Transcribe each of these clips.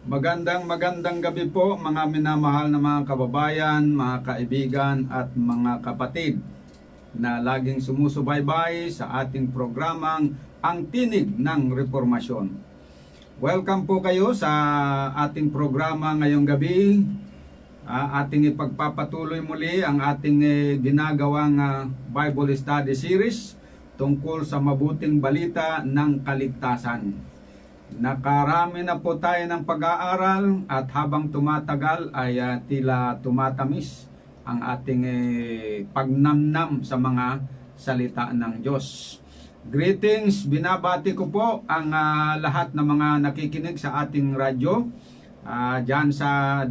Magandang gabi po mga minamahal na mga kababayan, mga kaibigan at mga kapatid na laging sumusubaybay sa ating programang Ang Tinig ng Reformasyon. Welcome po kayo sa ating programa ngayong gabi. Ating ipagpapatuloy muli ang ating ginagawang Bible Study Series tungkol sa mabuting balita ng kaligtasan. Nakarami na po tayo ng pag-aaral at habang tumatagal ay tila tumatamis ang ating pagnamnam sa mga salita ng Diyos. Greetings, binabati ko po ang lahat ng mga nakikinig sa ating radyo dyan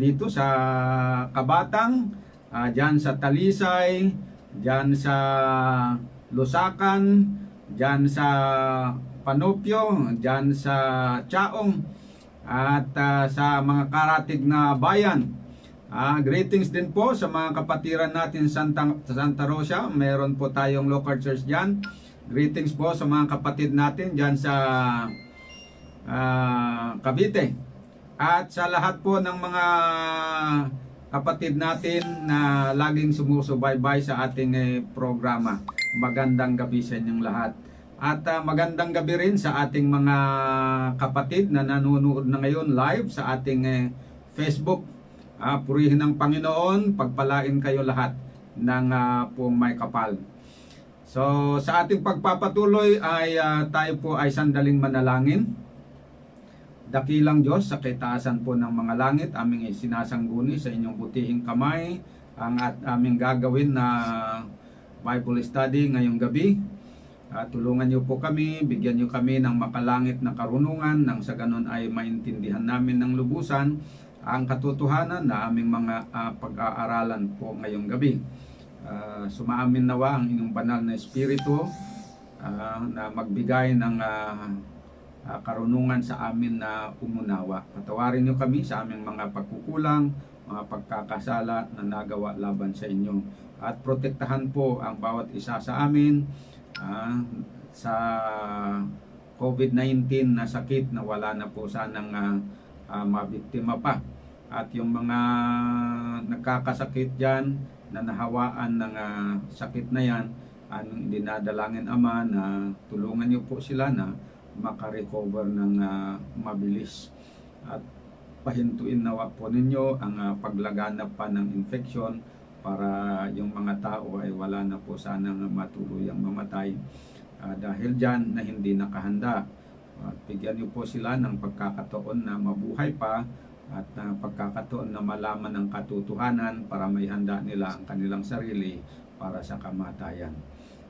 dito sa Kabatang, dyan sa Talisay, dyan sa Lusakan, dyan sa Panopio, dyan sa Chaong at sa mga karatig na bayan. Greetings din po sa mga kapatiran natin sa Santa Rosa. Meron po tayong local church dyan. Greetings po sa mga kapatid natin dyan sa Cavite. At sa lahat po ng mga kapatid natin na laging sumusubaybay sa ating programa. Magandang gabi sa inyong lahat. At magandang gabi rin sa ating mga kapatid na nanonood na ngayon live sa ating Facebook. Purihin ng Panginoon, pagpalain kayo lahat ng pong may kapal. So sa ating pagpapatuloy ay tayo po ay sandaling manalangin. Dakilang Diyos sa kaitaasan po ng mga langit, aming sinasangguni sa inyong butihing kamay ang aming gagawin na Bible study ngayong gabi. Tulungan niyo po kami, bigyan niyo kami ng makalangit na karunungan nang sa ganon ay maintindihan namin ng lubusan ang katotohanan na aming mga pag-aaralan po ngayong gabi. Sumaamin nawa ang inyong banal na espiritu na magbigay ng karunungan sa amin na umunawa. Patawarin niyo kami sa aming mga pagkukulang, mga pagkakasala na nagawa laban sa inyo. At protektahan po ang bawat isa sa amin sa COVID-19 na sakit na wala na po sanang mabiktima pa. At yung mga nagkakasakit dyan na nahawaan ng sakit na yan, aming dinadalangin Ama na tulungan niyo po sila na makarecover ng mabilis. At pahintuin nawa po ninyo ang paglaganap pa ng infection para yung mga tao ay wala na po sanang matuluyang mamatay dahil dyan na hindi nakahanda. At bigyan niyo po sila ng pagkakataon na mabuhay pa at pagkakataon na malaman ang katotohanan para may handa nila ang kanilang sarili para sa kamatayan.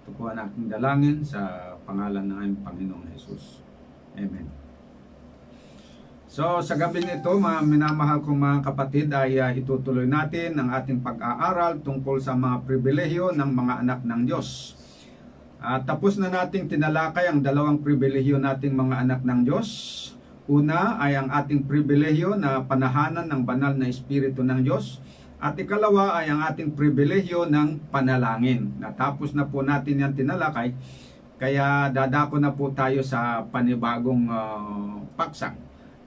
Ito po ang aking dalangin sa pangalan ng aming Panginoong Jesus. Amen. So sa gabing ito, mga minamahal kong mga kapatid, ay itutuloy natin ang ating pag-aaral tungkol sa mga pribilehyo ng mga anak ng Diyos. Tapos na nating tinalakay ang dalawang pribilehyo nating mga anak ng Diyos. Una ay ang ating pribilehyo na panahanan ng banal na Espiritu ng Diyos. At ikalawa ay ang ating pribilehyo ng panalangin. Natapos na po natin yan tinalakay, kaya dadako na po tayo sa panibagong paksa.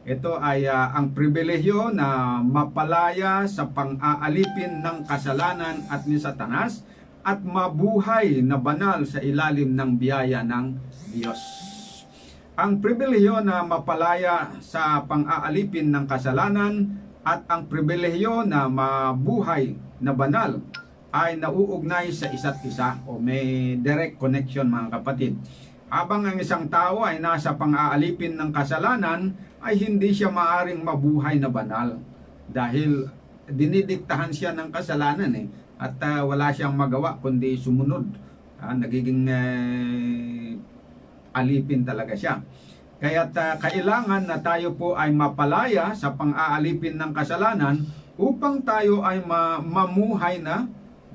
Ito ay ang pribilehyo na mapalaya sa pang-aalipin ng kasalanan at ni Satanas at mabuhay na banal sa ilalim ng biyaya ng Diyos. Ang pribilehyo na mapalaya sa pang-aalipin ng kasalanan at ang pribilehyo na mabuhay na banal ay nauugnay sa isa't isa o may direct connection mga kapatid. Habang ang isang tao ay nasa pang-aalipin ng kasalanan, ay hindi siya maaring mabuhay na banal. Dahil dinidiktahan siya ng kasalanan at wala siyang magawa kundi sumunod. Nagiging alipin talaga siya. Kaya kailangan na tayo po ay mapalaya sa pang-aalipin ng kasalanan upang tayo ay mamuhay na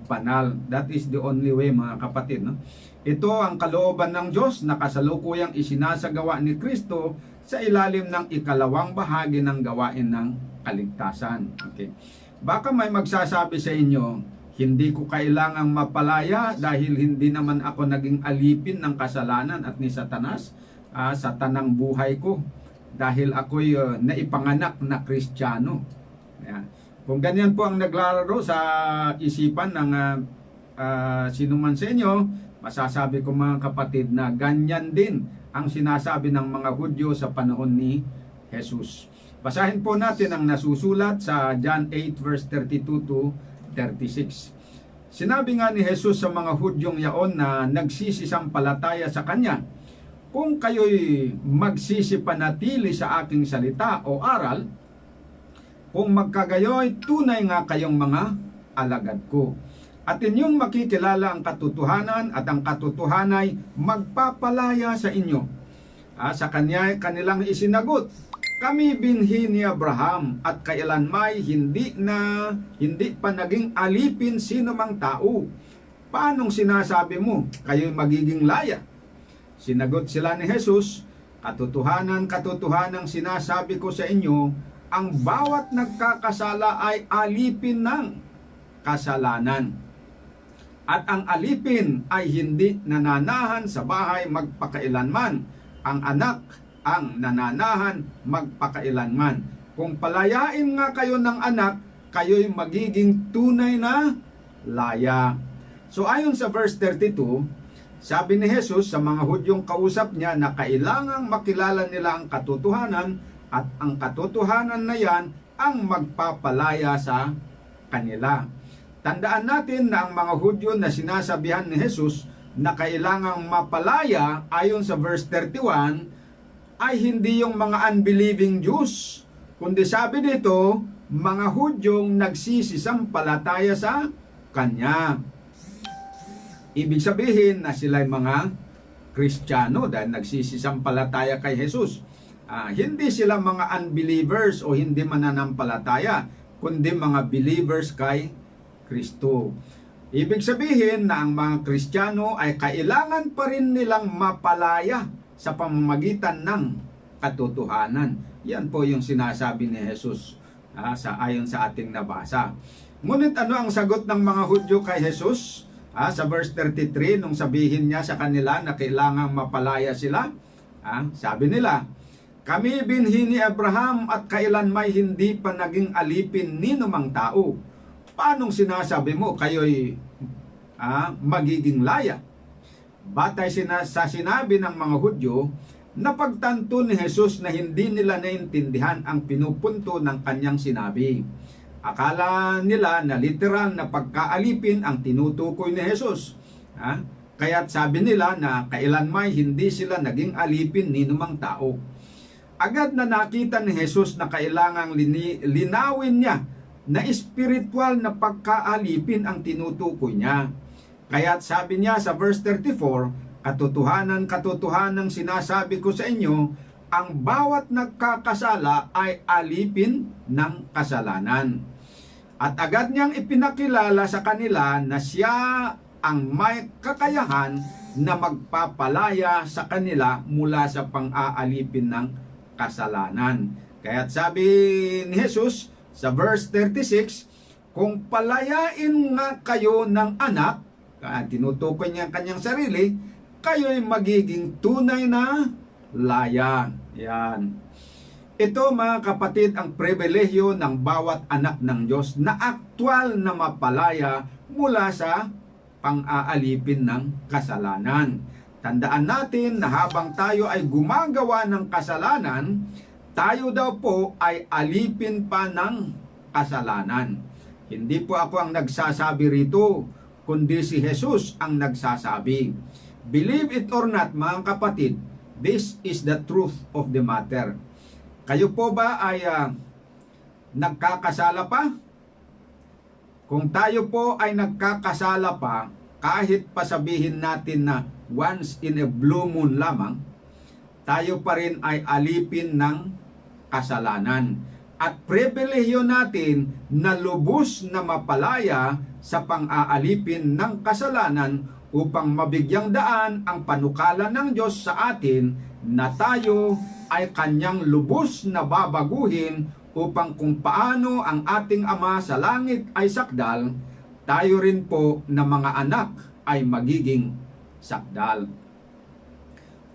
banal. That is the only way mga kapatid. No? Ito ang kalooban ng Diyos na kasalukuyang isinasagawa ni Kristo sa ilalim ng ikalawang bahagi ng gawain ng kaligtasan. Okay. Baka may magsasabi sa inyo, Hindi ko kailangang mapalaya dahil hindi naman ako naging alipin ng kasalanan at ni Satanas sa tanang buhay ko. Dahil ako'y naipanganak na Kristiyano. Yan. Kung ganyan po ang naglalaro sa isipan ng sino man sa inyo, masasabi ko mga kapatid na ganyan din ang sinasabi ng mga Hudyo sa panahon ni Jesus. Basahin po natin ang nasusulat sa John 8 verse 32 to 36. Sinabi nga ni Jesus sa mga Hudyong yaon na nagsisisampalataya sa Kanya, kung kayo'y magsisipanatili sa aking salita o aral, kung magkagayoy, tunay nga kayong mga alagad ko. At inyong makikilala ang katotohanan at ang katotohanay magpapalaya sa inyo. Sa Kanya kanilang isinagot, kami binhi ni Abraham at kailanmay hindi pa naging alipin sino mang tao. Paanong sinasabi mo kayo'y magiging laya? Sinagot sila ni Jesus, katotohanan sinasabi ko sa inyo, ang bawat nagkakasala ay alipin ng kasalanan. At ang alipin ay hindi nananahan sa bahay magpakailanman. Ang anak ang nananahan magpakailanman. Kung palayain nga kayo ng anak, kayo'y magiging tunay na laya. So ayon sa verse 32, sabi ni Jesus sa mga Hudyong kausap niya na kailangang makilala nila ang katotohanan at ang katotohanan na yan ang magpapalaya sa kanila. Tandaan natin na ang mga Hudyo na sinasabihan ni Jesus na kailangang mapalaya ayon sa verse 31 ay hindi yung mga unbelieving Jews, kundi sabi dito, mga Hudyong nagsisisampalataya sa Kanya. Ibig sabihin na sila'y mga Kristiyano dahil nagsisisampalataya kay Jesus. Hindi sila mga unbelievers o hindi mananampalataya, kundi mga believers kay Kristo. Ibig sabihin na ang mga Kristiyano ay kailangan pa rin nilang mapalaya sa pamamagitan ng katotohanan. Yan po yung sinasabi ni Jesus ayon sa ating nabasa. Ngunit ano ang sagot ng mga Hudyo kay Jesus? Sa verse 33, nung sabihin niya sa kanila na kailangang mapalaya sila, sabi nila, kami binhi ni Abraham at kailanmay hindi pa naging alipin ni numang tao. Paanong sinasabi mo kayo'y magiging laya? Batay sa sinabi ng mga Hudyo, napagtanto ni Jesus na hindi nila naintindihan ang pinupunto ng kanyang sinabi. Akala nila na literal na pagkaalipin ang tinutukoy ni Jesus. Kaya't sabi nila na kailanmay hindi sila naging alipin ni numang tao. Agad na nakita ni Jesus na kailangang linawin niya na espiritual na pagkaalipin ang tinutukoy niya. Kaya't sabi niya sa verse 34, katotohanan sinasabi ko sa inyo, ang bawat nagkakasala ay alipin ng kasalanan. At agad niyang ipinakilala sa kanila na siya ang may kakayahan na magpapalaya sa kanila mula sa pang-aalipin ng kasalanan. Kaya't sabi ni Jesus sa verse 36, kung palayain nga kayo ng anak, tinutukoy niya ang kanyang sarili, kayo'y magiging tunay na laya. Yan. Ito mga kapatid ang pribilehyo ng bawat anak ng Diyos na aktwal na mapalaya mula sa pang-aalipin ng kasalanan. Tandaan natin na habang tayo ay gumagawa ng kasalanan, tayo daw po ay alipin pa ng kasalanan. Hindi po ako ang nagsasabi rito, kundi si Jesus ang nagsasabi. Believe it or not mga kapatid, this is the truth of the matter. Kayo po ba ay nagkakasala pa? Kung tayo po ay nagkakasala pa, kahit pa sabihin natin na once in a blue moon lamang, tayo pa rin ay alipin ng kasalanan. At pribilehyo natin na lubos na mapalaya sa pang-aalipin ng kasalanan upang mabigyang daan ang panukala ng Diyos sa atin na tayo ay kanyang lubos na babaguhin upang kung paano ang ating Ama sa langit ay sakdal, tayo rin po na mga anak ay magiging sakdal.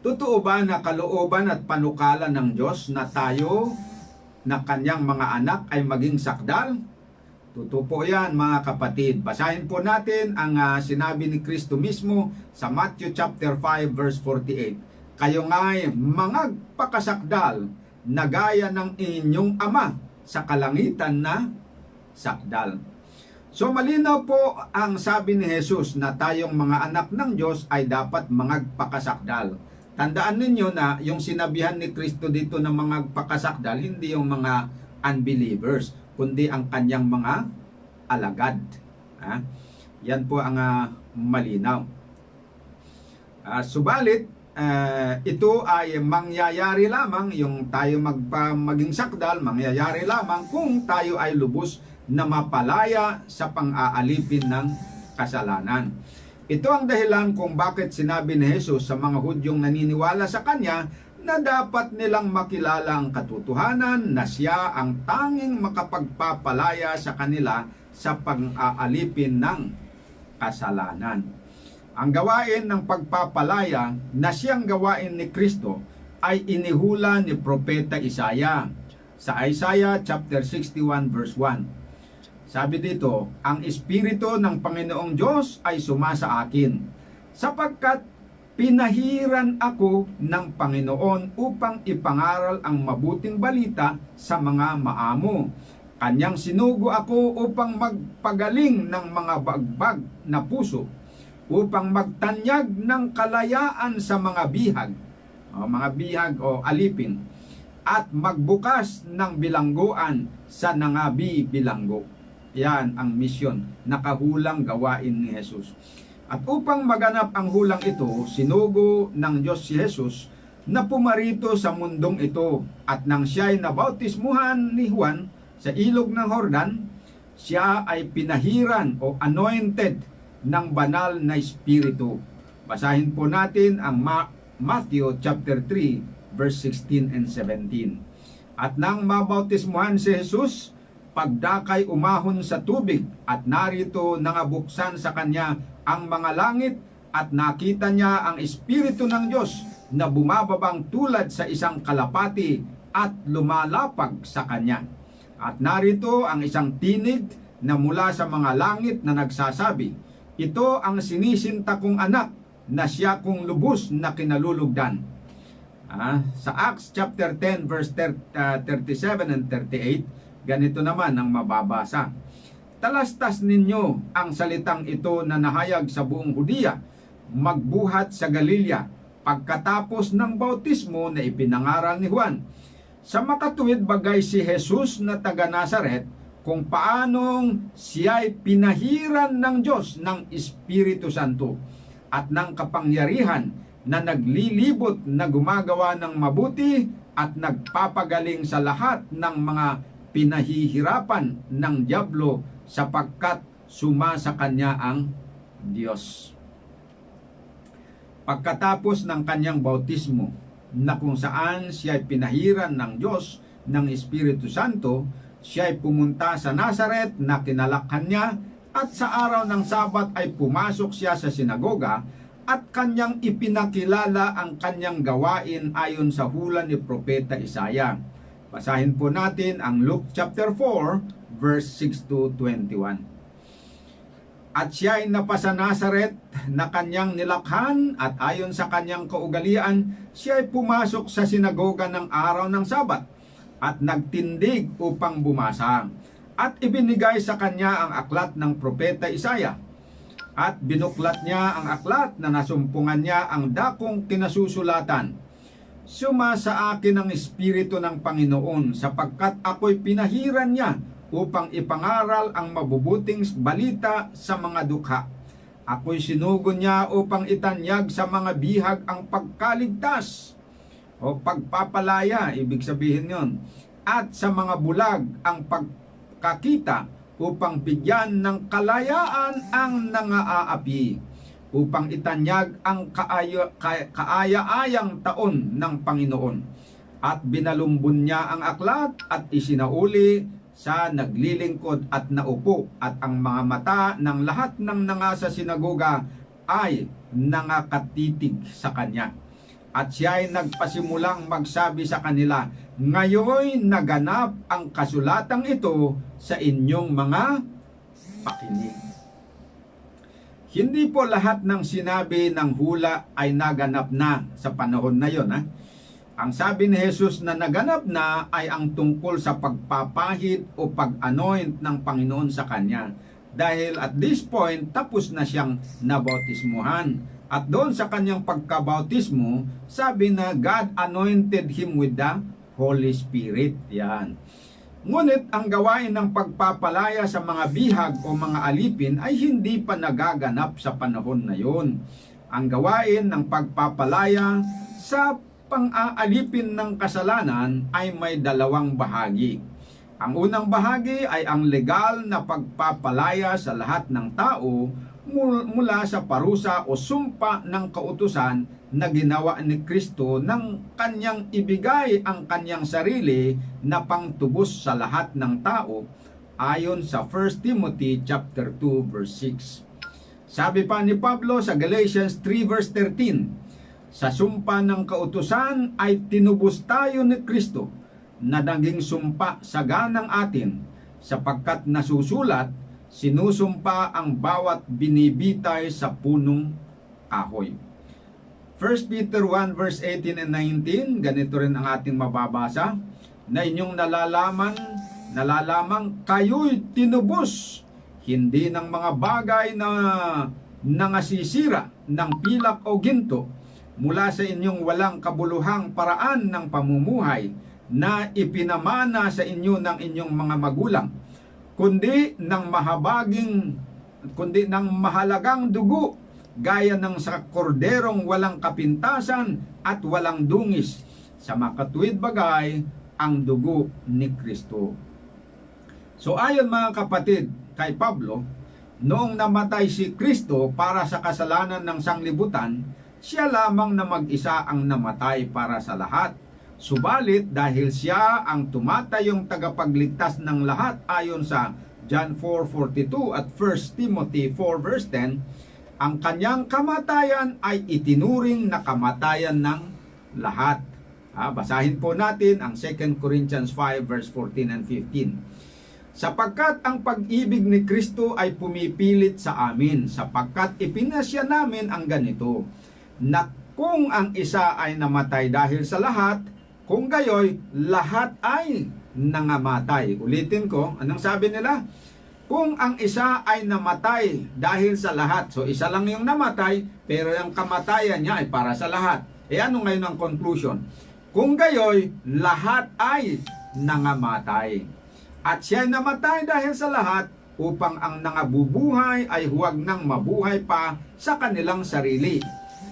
Totoo ba na kalooban at panukala ng Diyos na tayo na kanyang mga anak ay maging sakdal? Totoo po yan mga kapatid. Basahin po natin ang sinabi ni Kristo mismo sa Matthew chapter 5 verse 48. Kayo nga'y mangagpakasakdal na gaya ng inyong ama sa kalangitan na sakdal. So malinaw po ang sabi ni Jesus na tayong mga anak ng Diyos ay dapat mangagpakasakdal. Tandaan ninyo na yung sinabihan ni Kristo dito ng mangagpakasakdal, hindi yung mga unbelievers, kundi ang kanyang mga alagad. Yan po ang malinaw. Subalit, ito ay mangyayari lamang, yung tayo maging sakdal, mangyayari lamang kung tayo ay lubos na mapalaya sa pang-aalipin ng kasalanan. Ito ang dahilan kung bakit sinabi ni Jesus sa mga Hudyong naniniwala sa Kanya na dapat nilang makilala ang katotohanan na siya ang tanging makapagpapalaya sa kanila sa pang-aalipin ng kasalanan. Ang gawain ng pagpapalaya na siyang gawain ni Kristo ay inihula ni Propeta Isaiah sa Isaiah chapter 61 verse 1. Sabi dito, ang Espiritu ng Panginoong Diyos ay sumasa akin, sapagkat pinahiran ako ng Panginoon upang ipangaral ang mabuting balita sa mga maamo. Kanyang sinugo ako upang magpagaling ng mga bagbag na puso, upang magtanyag ng kalayaan sa mga bihag o alipin, at magbukas ng bilangguan sa nangabi-bilanggo. Yan ang misyon, nakahulang gawain ni Jesus. At upang maganap ang hulang ito, sinugo ng Diyos si Jesus na pumarito sa mundong ito. At nang siya ay nabautismuhan ni Juan sa ilog ng Jordan, siya ay pinahiran o anointed ng banal na Espiritu. Basahin po natin ang Matthew chapter 3 verse 16 and 17. At nang mabautismuhan si Jesus, pagdakay umahon sa tubig, at narito nangabuksan sa kanya ang mga langit, at nakita niya ang Espiritu ng Diyos na bumababang tulad sa isang kalapati at lumalapag sa kanya. At narito ang isang tinig na mula sa mga langit na nagsasabi, ito ang sinisinta kong anak na siya kong lubos na kinalulugdan. Sa Acts chapter 10 verse 37 and 38, ganito naman ang mababasa. Talastas ninyo ang salitang ito na nahayag sa buong Hudiya, magbuhat sa Galilea, pagkatapos ng bautismo na ipinangaral ni Juan. Sa makatuwid bagay si Jesus na taga Nazaret, kung paanong siya'y pinahiran ng Diyos ng Espiritu Santo at ng kapangyarihan na naglilibot na gumagawa ng mabuti at nagpapagaling sa lahat ng mga pinahihirapan ng dyablo sapagkat sumasa kanya ang Diyos. Pagkatapos ng kanyang bautismo na kung saan siya ay pinahiran ng Diyos ng Espiritu Santo, siya ay pumunta sa Nazaret na kinalakhan niya, at sa araw ng Sabat ay pumasok siya sa sinagoga at kanyang ipinakilala ang kanyang gawain ayon sa hula ni Propeta Isaiah. Basahin po natin ang Luke chapter 4 verse 6 to 21. At siya ay napasa Nazaret na kanyang nilakhan, at ayon sa kanyang kaugalian, siya ay pumasok sa sinagoga ng araw ng Sabat at nagtindig upang bumasa. At ibinigay sa kanya ang aklat ng Propeta Isaiah. At binuklat niya ang aklat na nasumpungan niya ang dakong kinasusulatan. Sumasa akin ang Espiritu ng Panginoon, sapagkat ako'y pinahiran niya upang ipangaral ang mabubuting balita sa mga dukha. Ako'y sinugo niya upang itanyag sa mga bihag ang pagkaligtas o pagpapalaya, ibig sabihin yon, at sa mga bulag ang pagkakita, upang bigyan ng kalayaan ang nangaapi, upang itanyag ang kaaya-ayang taon ng Panginoon. At binalumbon niya ang aklat at isinauli sa naglilingkod at naupo, at ang mga mata ng lahat ng nasa sinagoga ay nangakatitig sa kanya. At siya ay nagpasimulang magsabi sa kanila, ngayon naganap ang kasulatang ito sa inyong mga pakinig. Hindi po lahat ng sinabi ng hula ay naganap na sa panahon na yon. Ang sabi ni Jesus na naganap na ay ang tungkol sa pagpapahid o pag-anoint ng Panginoon sa kanya. Dahil at this point, tapos na siyang nabautismuhan. At doon sa kanyang pagkabautismo, sabi na God anointed him with the Holy Spirit. Yan. Ngunit ang gawain ng pagpapalaya sa mga bihag o mga alipin ay hindi pa nagaganap sa panahon na yon. Ang gawain ng pagpapalaya sa pang-aalipin ng kasalanan ay may dalawang bahagi. Ang unang bahagi ay ang legal na pagpapalaya sa lahat ng tao mula sa parusa o sumpa ng kautusan na ginawa ni Kristo ng kanyang ibigay ang kanyang sarili na pangtubos sa lahat ng tao ayon sa 1 Timothy chapter 2 verse 6. Sabi pa ni Pablo sa Galatians 3 verse 13, sa sumpa ng kautusan ay tinubos tayo ni Kristo na naging sumpa sa ganang atin, sapagkat nasusulat, sinusumpa ang bawat binibitay sa punong kahoy. 1 Peter 1 verse 18 and 19, ganito rin ang ating mababasa, na inyong nalalamang kayo'y tinubos, hindi ng mga bagay na nangasisira ng pilak o ginto, mula sa inyong walang kabuluhang paraan ng pamumuhay na ipinamana sa inyo ng inyong mga magulang, kundi ng mahalagang dugo, gaya ng sa korderong walang kapintasan at walang dungis, sa makatuwid bagay ang dugo ni Kristo. So ayon mga kapatid kay Pablo, noong namatay si Kristo para sa kasalanan ng sanglibutan, siya lamang na mag-isa ang namatay para sa lahat. Subalit dahil siya ang tumatayong tagapagligtas ng lahat ayon sa John 4:42 at 1 Timothy 4 verse 10, ang kanyang kamatayan ay itinuring na kamatayan ng lahat. Basahin po natin ang 2 Corinthians 5 verse 14 and 15. Sapagkat ang pag-ibig ni Kristo ay pumipilit sa amin, sapagkat ipinasya namin ang ganito, na kung ang isa ay namatay dahil sa lahat, kung gayoy, lahat ay nangamatay. Ulitin ko, anong sabi nila? Kung ang isa ay namatay dahil sa lahat, so isa lang yung namatay, pero yung kamatayan niya ay para sa lahat. Ano ngayon ang conclusion? Kung gayoy, lahat ay nangamatay. At siya ay namatay dahil sa lahat, upang ang nangabubuhay ay huwag nang mabuhay pa sa kanilang sarili,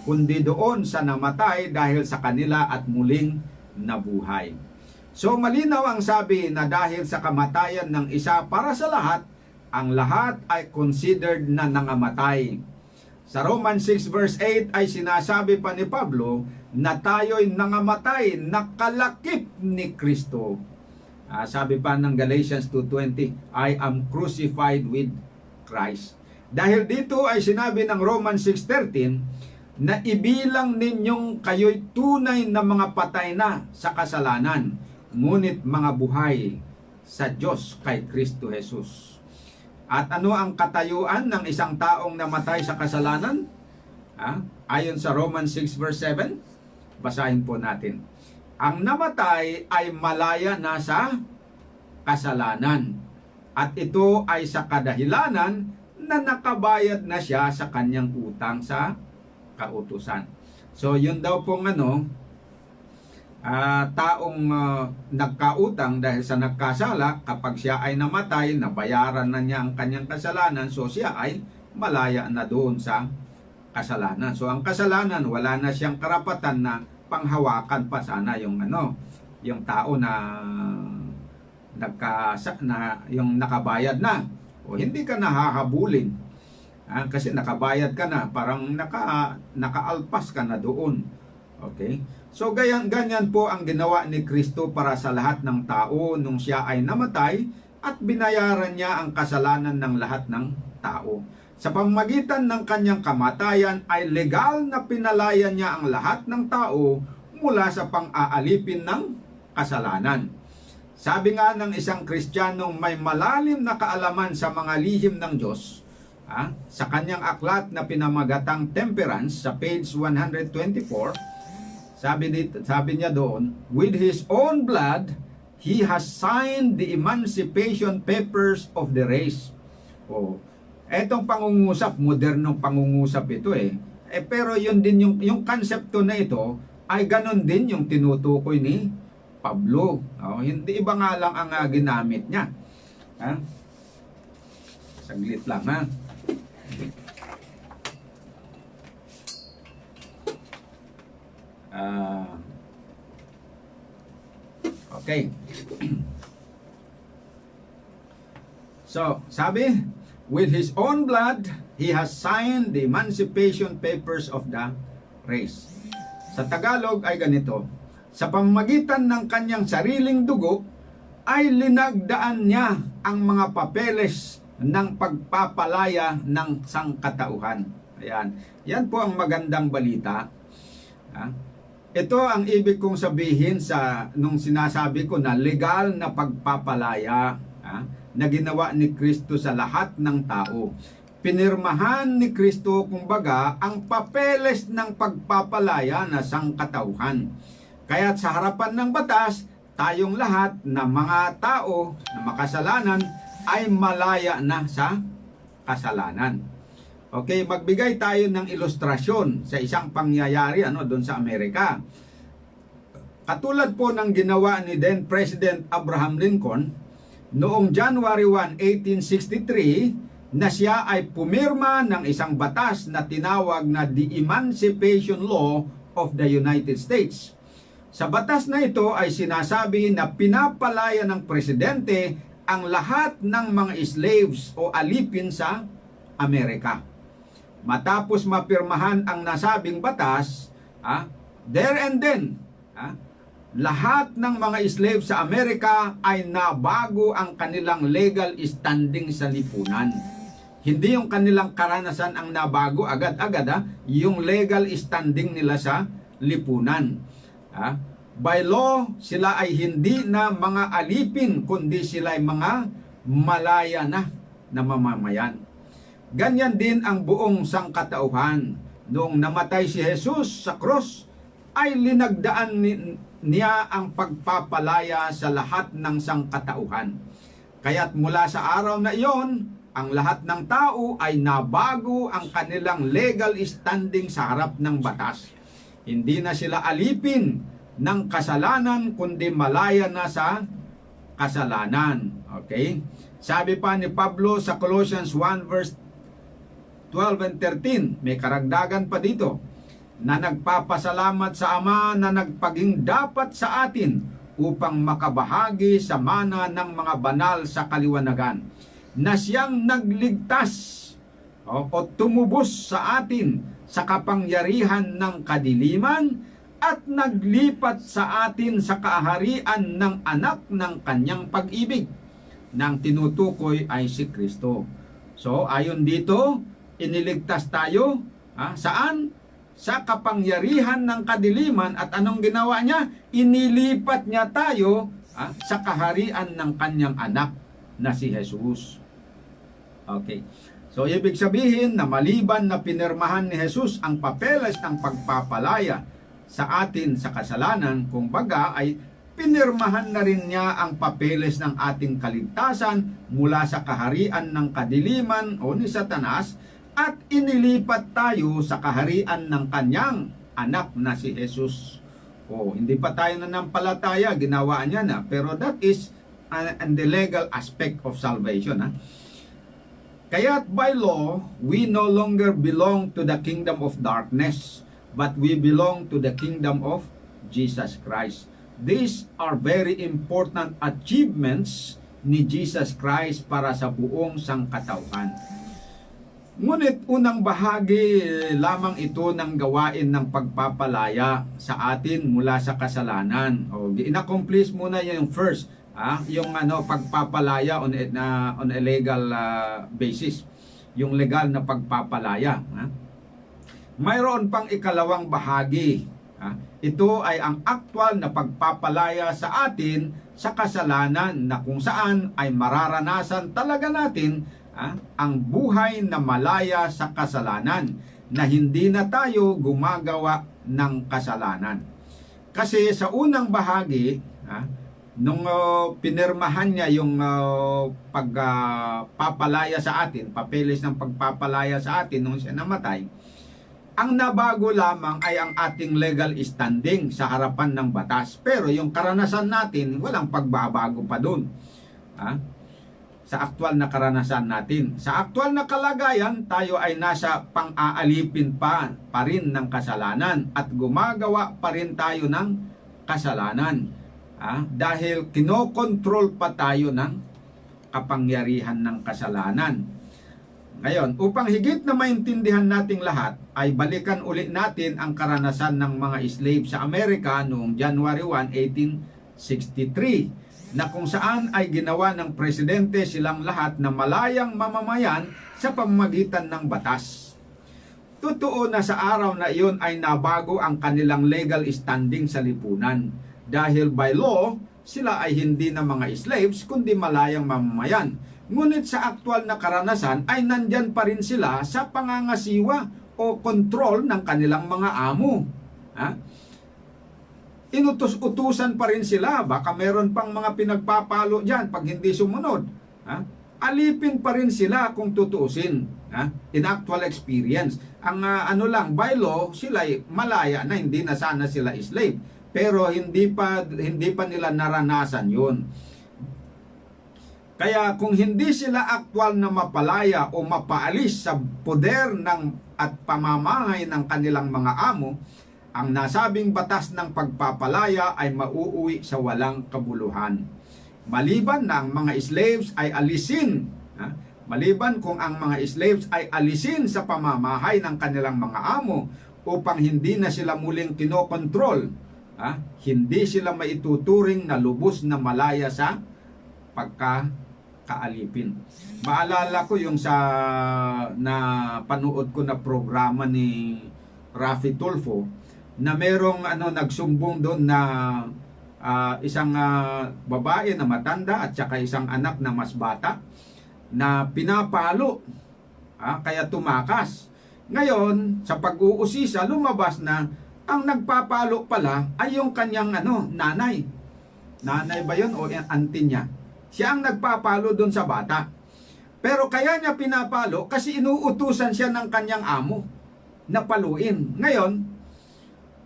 kundi doon sa namatay dahil sa kanila at muling nabuhay. So malinaw ang sabi na dahil sa kamatayan ng isa para sa lahat, ang lahat ay considered na nangamatay. Sa Romans 6 verse 8 ay sinasabi pa ni Pablo na tayo'y nangamatay, nakalakip ni Kristo. Sabi pa ng Galatians 2:20, I am crucified with Christ. Dahil dito ay sinabi ng Romans 6:13, na ibilang ninyong kayo'y tunay na mga patay na sa kasalanan, ngunit mga buhay sa Diyos kay Kristo Jesus. At ano ang katayuan ng isang taong namatay sa kasalanan? Ayon sa Romans 6 verse 7, basahin po natin. Ang namatay ay malaya na sa kasalanan, at ito ay sa kadahilanan na nakabayad na siya sa kanyang utang sa kautusan. So yun daw pong taong nagkautang dahil sa nagkasala, kapag siya ay namatay, nabayaran na niya ang kanyang kasalanan, so siya ay malaya na doon sa kasalanan. So ang kasalanan, wala na siyang karapatan na panghawakan pa sana yung yung tao na yung nakabayad na, o hindi ka nahahabulin. Kasi nakabayad ka na, parang nakaalpas ka na doon. Okay? So ganyan po ang ginawa ni Kristo para sa lahat ng tao nung siya ay namatay, at binayaran niya ang kasalanan ng lahat ng tao. Sa pamamagitan ng kanyang kamatayan ay legal na pinalaya niya ang lahat ng tao mula sa pang-aalipin ng kasalanan. Sabi nga ng isang Kristiyanong may malalim na kaalaman sa mga lihim ng Diyos, sa kanyang aklat na pinamagatang Temperance sa page 124, sabi niya doon, with his own blood, he has signed the emancipation papers of the race. Etong pangungusap, modernong pangungusap ito pero yun din yung konsepto na ito ay ganon din yung tinutukoy ni Pablo. Hindi iba nga lang ang ginamit niya. Saglit lang okay. So, sabi, with his own blood, he has signed the emancipation papers of the race. Sa Tagalog ay ganito, sa pamamagitan ng kanyang sariling dugo, ay linagdaan niya ang mga papeles ng pagpapalaya ng sangkatauhan. Ayan. Yan po ang magandang balita. Ito ang ibig kong sabihin nung sinasabi ko na legal na pagpapalaya na ginawa ni Kristo sa lahat ng tao. Pinirmahan ni Kristo kumbaga ang papeles ng pagpapalaya na sangkatauhan. Kaya't sa harapan ng batas, tayong lahat na mga tao na makasalanan ay malaya na sa kasalanan. Okay, magbigay tayo ng ilustrasyon sa isang pangyayari doon sa Amerika. Katulad po ng ginawa ni then President Abraham Lincoln noong January 1, 1863 na siya ay pumirma ng isang batas na tinawag na the Emancipation Law of the United States. Sa batas na ito ay sinasabi na pinapalaya ng presidente ang lahat ng mga slaves o alipin sa Amerika. Matapos mapirmahan ang nasabing batas, there and then, lahat ng mga slaves sa Amerika ay nabago ang kanilang legal standing sa lipunan. Hindi yung kanilang karanasan ang nabago agad-agad, yung legal standing nila sa lipunan. By law, sila ay hindi na mga alipin, kundi sila ay mga malaya na mamamayan. Ganyan din ang buong sangkatauhan. Noong namatay si Jesus sa cross, ay linagdaan niya ang pagpapalaya sa lahat ng sangkatauhan. Kaya't mula sa araw na iyon, ang lahat ng tao ay nabago ang kanilang legal standing sa harap ng batas. Hindi na sila alipin ng kasalanan, kundi malaya na sa kasalanan. Okay? Sabi pa ni Pablo sa Colossians 1 verse 12 and 13, may karagdagan pa dito, na nagpapasalamat sa Ama na nagpaging dapat sa atin upang makabahagi sa mana ng mga banal sa kaliwanagan, na siyang nagligtas o tumubos sa atin sa kapangyarihan ng kadiliman at naglipat sa atin sa kaharian ng anak ng kanyang pag-ibig, nang tinutukoy ay si Kristo. So, ayon dito, iniligtas tayo, saan? Sa kapangyarihan ng kadiliman, at anong ginawa niya? Inilipat niya tayo sa kaharian ng kanyang anak na si Jesus. Okay. So, ibig sabihin na maliban na pinirmahan ni Jesus ang papeles ng pagpapalaya sa atin sa kasalanan, kumbaga ay pinirmahan na rin niya ang papeles ng ating kaligtasan mula sa kaharian ng kadiliman o ni Satanas, at inilipat tayo sa kaharian ng kanyang anak na si Jesus. Hindi pa tayo nanampalataya, ginawa niya na, pero that is the legal aspect of salvation. Kaya't by law, we no longer belong to the kingdom of darkness, but we belong to the kingdom of Jesus Christ. These are very important achievements ni Jesus Christ para sa buong sangkatauhan. Ngunit unang bahagi lamang ito ng gawain ng pagpapalaya sa atin mula sa kasalanan. In-accomplish muna yung first, yung pagpapalaya on a legal basis, yung legal na pagpapalaya. Mayroon pang ikalawang bahagi. Ito ay ang aktwal na pagpapalaya sa atin sa kasalanan, na kung saan ay mararanasan talaga natin ang buhay na malaya sa kasalanan, na hindi na tayo gumagawa ng kasalanan. Kasi sa unang bahagi, nung pinirmahan niya yung pagpapalaya sa atin, papeles ng pagpapalaya sa atin nung siya namatay, ang nabago lamang ay ang ating legal standing sa harapan ng batas. Pero yung karanasan natin, walang pagbabago pa dun. Sa aktwal na karanasan natin. Sa aktwal na kalagayan, tayo ay nasa pang-aalipin pa rin ng kasalanan at gumagawa pa rin tayo ng kasalanan. Dahil kinokontrol pa tayo ng kapangyarihan ng kasalanan. Ngayon, upang higit na maintindihan nating lahat, ay balikan ulit natin ang karanasan ng mga slave sa Amerika noong January 1, 1863, na kung saan ay ginawa ng presidente silang lahat na malayang mamamayan sa pamamagitan ng batas. Totoo na sa araw na iyon ay nabago ang kanilang legal standing sa lipunan. Dahil by law, sila ay hindi na mga slaves kundi malayang mamamayan. Ngunit sa aktwal na karanasan ay nandyan pa rin sila sa pangangasiwa o kontrol ng kanilang mga amo. Inutos-utusan pa rin sila. Baka meron pang mga pinagpapalo dyan pag hindi sumunod. Alipin pa rin sila kung tutuusin. In actual experience. Ang by law, sila ay malaya na, hindi na sana sila slave. Pero hindi pa nila naranasan yun. Kaya kung hindi sila aktwal na mapalaya o mapaalis sa poder at pamamahay ng kanilang mga amo, ang nasabing batas ng pagpapalaya ay mauuwi sa walang kabuluhan. Maliban na ang mga slaves ay alisin, maliban kung ang mga slaves ay alisin sa pamamahay ng kanilang mga amo upang hindi na sila muling kinokontrol, hindi sila maituturing na lubos na malaya sa pagkakaalipin. Maalala ko yung sa panood ko na programa ni Rafi Tulfo, na merong nagsumbong doon na isang babae na matanda at saka isang anak na mas bata na pinapalo, kaya tumakas. Ngayon, sa pag-uusisa, lumabas na ang nagpapalo pala ay yung kanyang nanay. Nanay ba yun o auntie niya? Siya ang nagpapalo doon sa bata. Pero kaya niya pinapalo kasi inuutusan siya ng kanyang amo na paluin. Ngayon,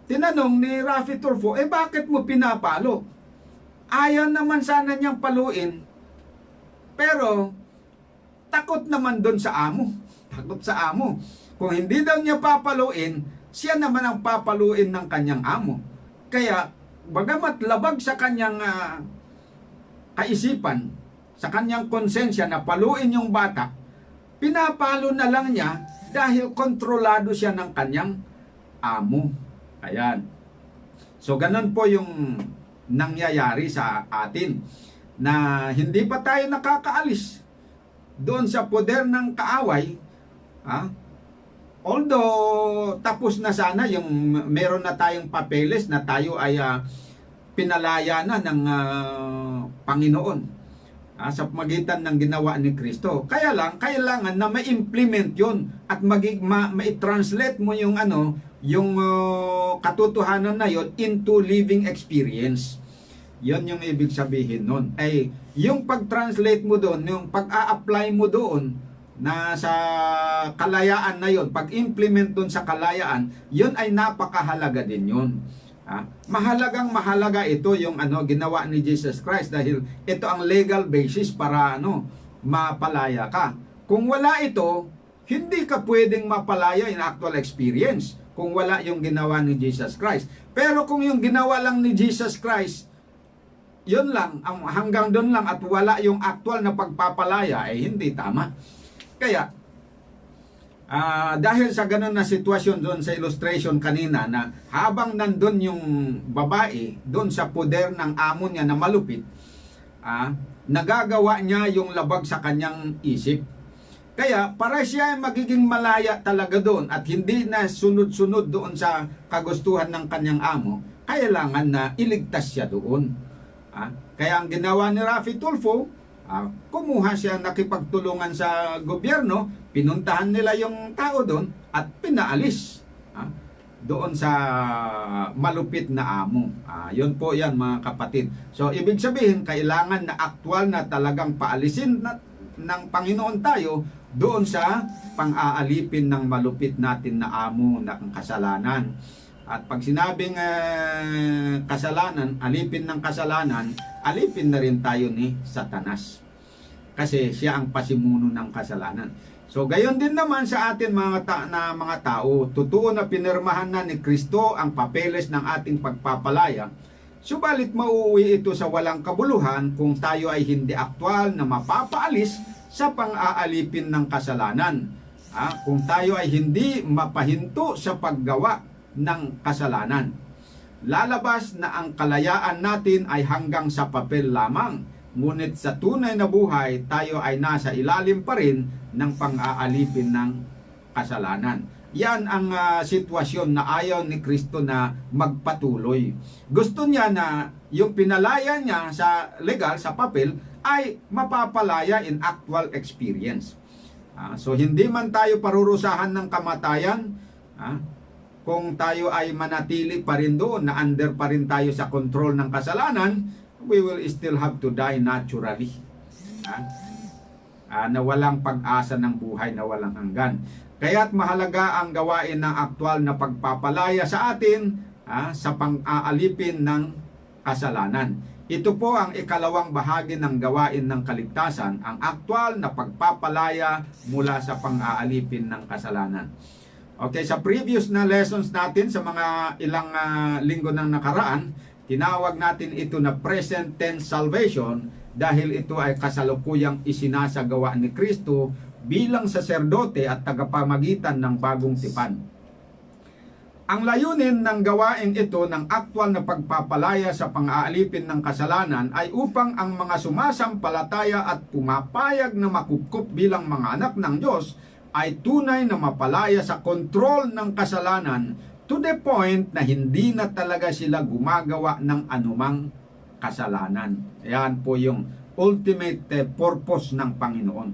tinanong ni Rafi Tulfo, bakit mo pinapalo? Ayaw naman sana niyang paluin, pero takot naman doon sa amo. Takot sa amo. Kung hindi daw niya papaluin, siya naman ang papaluin ng kanyang amo. Kaya, bagamat labag sa kanyang kaisipan, sa kanyang konsensya na paluin yung bata, pinapalo na lang niya dahil kontrolado siya ng kanyang amo. Ayan. So, ganun po yung nangyayari sa atin, na hindi pa tayo nakakaalis doon sa poder ng kaaway. Although tapos na sana yung meron na tayong papeles na tayo ay pinalaya na ng Panginoon sa pamagitan ng ginawa ni Kristo. Kaya lang kailangan na ma-implement 'yon at ma-translate mo yung yung katotohanan na 'yon into living experience. 'Yon yung ibig sabihin nun. Ay yung pag-translate mo doon, yung pag-a-apply mo doon na sa kalayaan na yon, pag-implement dun sa kalayaan, yon ay napakahalaga din yun. Mahalaga ito yung ginawa ni Jesus Christ, dahil ito ang legal basis para mapalaya ka. Kung wala ito, hindi ka pwedeng mapalaya in actual experience kung wala yung ginawa ni Jesus Christ. Pero kung yung ginawa lang ni Jesus Christ, yun lang, hanggang doon lang, at wala yung actual na pagpapalaya, hindi tama. Kaya, dahil sa ganun na sitwasyon doon sa illustration kanina, na habang nandun yung babae doon sa poder ng amo niya na malupit, nagagawa niya yung labag sa kanyang isip. Kaya para siya ay magiging malaya talaga doon at hindi na sunod-sunod doon sa kagustuhan ng kanyang amo, kailangan na iligtas siya doon. Kaya ang ginawa ni Rafi Tulfo, kumuha siya, nakipagtulungan sa gobyerno, pinuntahan nila yung tao doon at pinaalis doon sa malupit na amo. Yun po yan mga kapatid. So ibig sabihin, kailangan na aktual na talagang paalisin ng Panginoon tayo doon sa pang-aalipin ng malupit natin na amo ng kasalanan. At pag sinabing kasalanan, alipin ng kasalanan, alipin na rin tayo ni Satanas. Kasi siya ang pasimuno ng kasalanan. So gayon din naman sa atin mga tao, totoo na pinirmahan na ni Kristo ang papeles ng ating pagpapalaya. Subalit mauuwi ito sa walang kabuluhan kung tayo ay hindi aktwal na mapapaalis sa pang-aalipin ng kasalanan. Kung tayo ay hindi mapahinto sa paggawa ng kasalanan. Lalabas na ang kalayaan natin ay hanggang sa papel lamang. Ngunit sa tunay na buhay, tayo ay nasa ilalim pa rin ng pang-aalipin ng kasalanan. Yan ang sitwasyon na ayaw ni Kristo na magpatuloy. Gusto niya na yung pinalaya niya sa legal, sa papel, ay mapapalaya in actual experience. So hindi man tayo parurusahan ng kamatayan, kung tayo ay manatili pa rin doon, na under pa rin tayo sa control ng kasalanan, we will still have to die naturally. Na walang pag-asa ng buhay na walang hanggan. Kaya't mahalaga ang gawain ng aktwal na pagpapalaya sa atin sa pang-aalipin ng kasalanan. Ito po ang ikalawang bahagi ng gawain ng kaligtasan, ang aktwal na pagpapalaya mula sa pang-aalipin ng kasalanan. Okay, sa previous na lessons natin sa mga ilang linggo nang nakaraan, tinawag natin ito na present tense salvation dahil ito ay kasalukuyang isinasagawa ni Kristo bilang saserdote at tagapamagitan ng bagong tipan. Ang layunin ng gawain ito ng aktwal na pagpapalaya sa pang-aalipin ng kasalanan ay upang ang mga sumasampalataya at pumapayag na makupkup bilang mga anak ng Diyos ay tunay na mapalaya sa kontrol ng kasalanan to the point na hindi na talaga sila gumagawa ng anumang kasalanan. Yan po yung ultimate purpose ng Panginoon.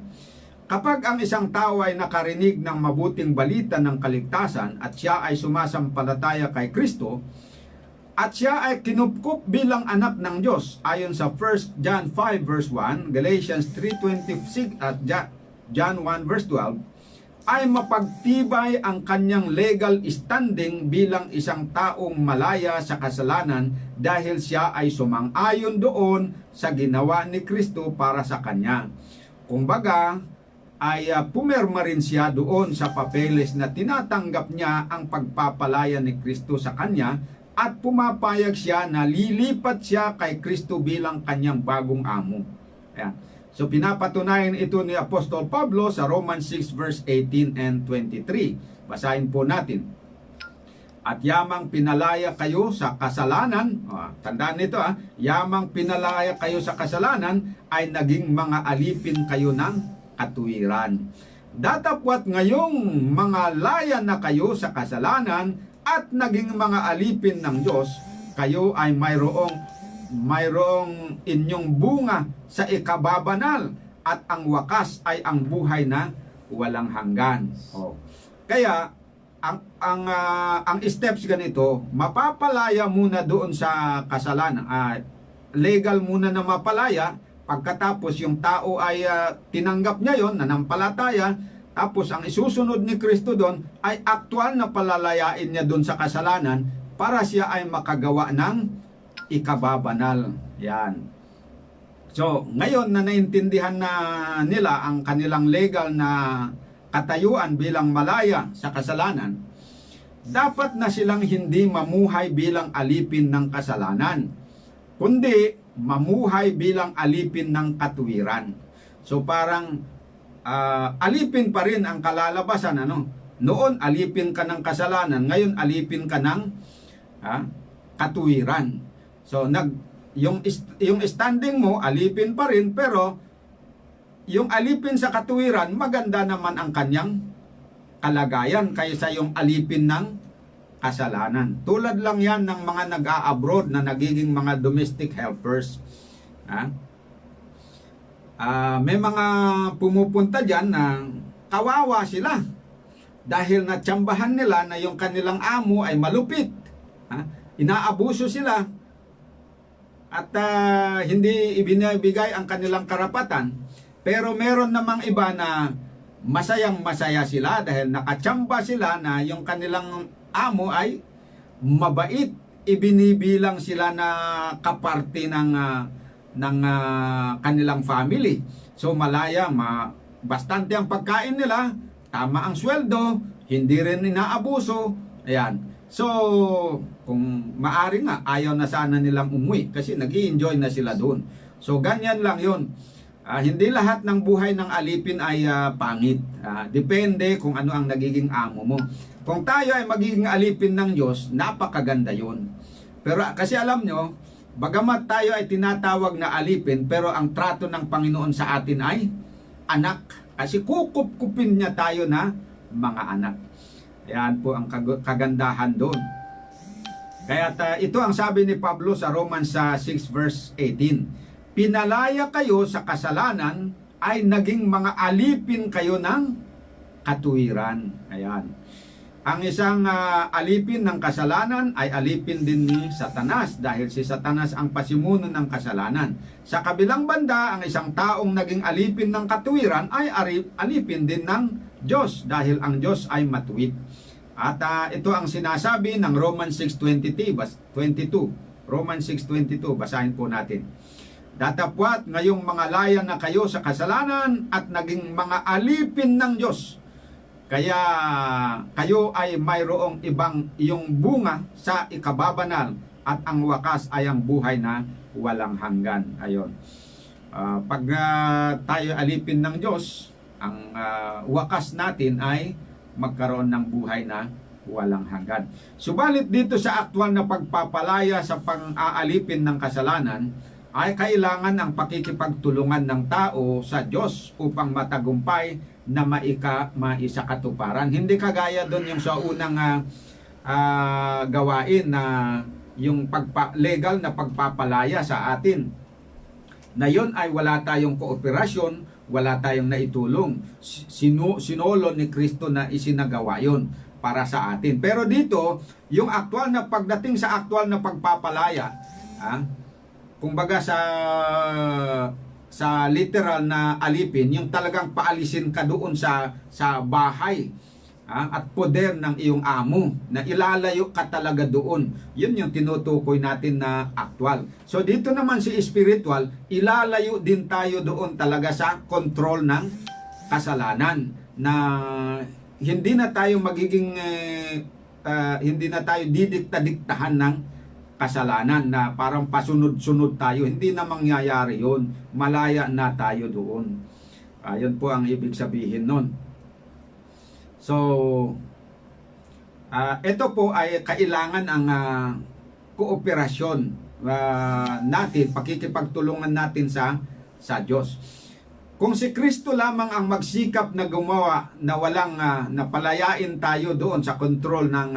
Kapag ang isang tao ay nakarinig ng mabuting balita ng kaligtasan at siya ay sumasampalataya kay Kristo at siya ay kinupkup bilang anak ng Diyos ayon sa 1 John 5 verse 1, Galatians 3:26 at John 1 verse 12, ay mapagtibay ang kanyang legal standing bilang isang taong malaya sa kasalanan dahil siya ay sumang-ayon doon sa ginawa ni Kristo para sa kanya. Kumbaga, ay pumirma rin siya doon sa papeles na tinatanggap niya ang pagpapalaya ni Kristo sa kanya at pumapayag siya na lilipat siya kay Kristo bilang kanyang bagong amo. Ayan. So pinapatunayan ito ni Apostol Pablo sa Romans 6 verse 18 and 23. Basahin po natin. At yamang pinalaya kayo sa kasalanan, tandaan nito yamang pinalaya kayo sa kasalanan ay naging mga alipin kayo ng katuwiran. Datapwat ngayong mga laya na kayo sa kasalanan at naging mga alipin ng Diyos, kayo ay mayroong inyong bunga sa ikababanal at ang wakas ay ang buhay na walang hanggan. Kaya ang steps ganito, mapapalaya muna doon sa kasalanan. Legal muna na mapalaya, pagkatapos yung tao ay tinanggap niya yon, nanampalataya, tapos ang isusunod ni Kristo doon ay aktwal na palalayain niya doon sa kasalanan para siya ay makagawa ng ikababanal. Yan. So, ngayon na naintindihan na nila ang kanilang legal na katayuan bilang malaya sa kasalanan, dapat na silang hindi mamuhay bilang alipin ng kasalanan, kundi mamuhay bilang alipin ng katuwiran. So, parang alipin pa rin ang kalalabasan. Noon, alipin ka ng kasalanan. Ngayon, alipin ka ng katuwiran. So yung standing mo, alipin pa rin, pero yung alipin sa katuwiran, maganda naman ang kanyang kalagayan kaysa yung alipin ng kasalanan. Tulad lang yan ng mga nag-a-abroad na nagiging mga domestic helpers. May mga pumupunta dyan na kawawa sila dahil natsambahan nila na yung kanilang amo ay malupit. Inaabuso sila at hindi ibinibigay ang kanilang karapatan. Pero meron namang iba na masayang masaya sila dahil nakatsamba sila na yung kanilang amo ay mabait. Ibinibilang sila na kaparte ng kanilang family. So malaya, bastante ang pagkain nila, tama ang sweldo, hindi rin inaabuso. Ayan. So, kung maari nga, ayaw na sana nilang umuwi kasi nag-i-enjoy na sila doon. So, ganyan lang yun. Hindi lahat ng buhay ng alipin ay pangit. Depende kung ano ang nagiging amo mo. Kung tayo ay magiging alipin ng Diyos, napakaganda yun. Pero kasi alam nyo, bagamat tayo ay tinatawag na alipin, pero ang trato ng Panginoon sa atin ay anak. Kasi kukup-kupin niya tayo na mga anak. Yan po ang kagandahan doon. Kaya ito ang sabi ni Pablo sa Romans 6 verse 18. Pinalaya kayo sa kasalanan ay naging mga alipin kayo ng katuwiran. Ayan. Ang isang alipin ng kasalanan ay alipin din ni Satanas dahil si Satanas ang pasimuno ng kasalanan. Sa kabilang banda, ang isang taong naging alipin ng katuwiran ay alipin din ng Diyos dahil ang Diyos ay matuwid. At ito ang sinasabi ng Romans 6:22. Romans 6:22, basahin po natin. Datapwat ngayong mga laya na kayo sa kasalanan at naging mga alipin ng Diyos. Kaya kayo ay mayroong ibang iyong bunga sa ikababanal at ang wakas ay ang buhay na walang hanggan. Ayon. Pag tayo alipin ng Diyos, ang wakas natin ay magkaroon ng buhay na walang hanggan. Subalit dito sa aktwal na pagpapalaya sa pang-aalipin ng kasalanan, ay kailangan ang pakikipagtulungan ng tao sa Diyos upang matagumpay na maisakatuparan. Hindi kagaya doon yung sa unang gawain na yung legal na pagpapalaya sa atin. Na yun ay wala tayong kooperasyon, wala tayong naitulong. Sinolo ni Kristo na isinagawa yun para sa atin. Pero dito, yung aktual na pagdating sa aktual na pagpapalaya, kumbaga sa literal na alipin, yung talagang paalisin ka doon sa bahay at poder ng iyong amo, na ilalayo ka talaga doon. Yun yung tinutukoy natin na aktual. So dito naman si spiritual, ilalayo din tayo doon talaga sa control ng kasalanan, na hindi na tayo magiging hindi na tayo didikta-diktahan ng kasalanan na parang pasunod-sunod tayo. Hindi na mangyayari yun. Malaya na tayo doon. Yun po ang ibig sabihin nun. So, ito po ay kailangan ang kooperasyon natin, pakikipagtulungan natin sa Diyos. Kung si Kristo lamang ang magsikap na gumawa na walang napalayain tayo doon sa kontrol ng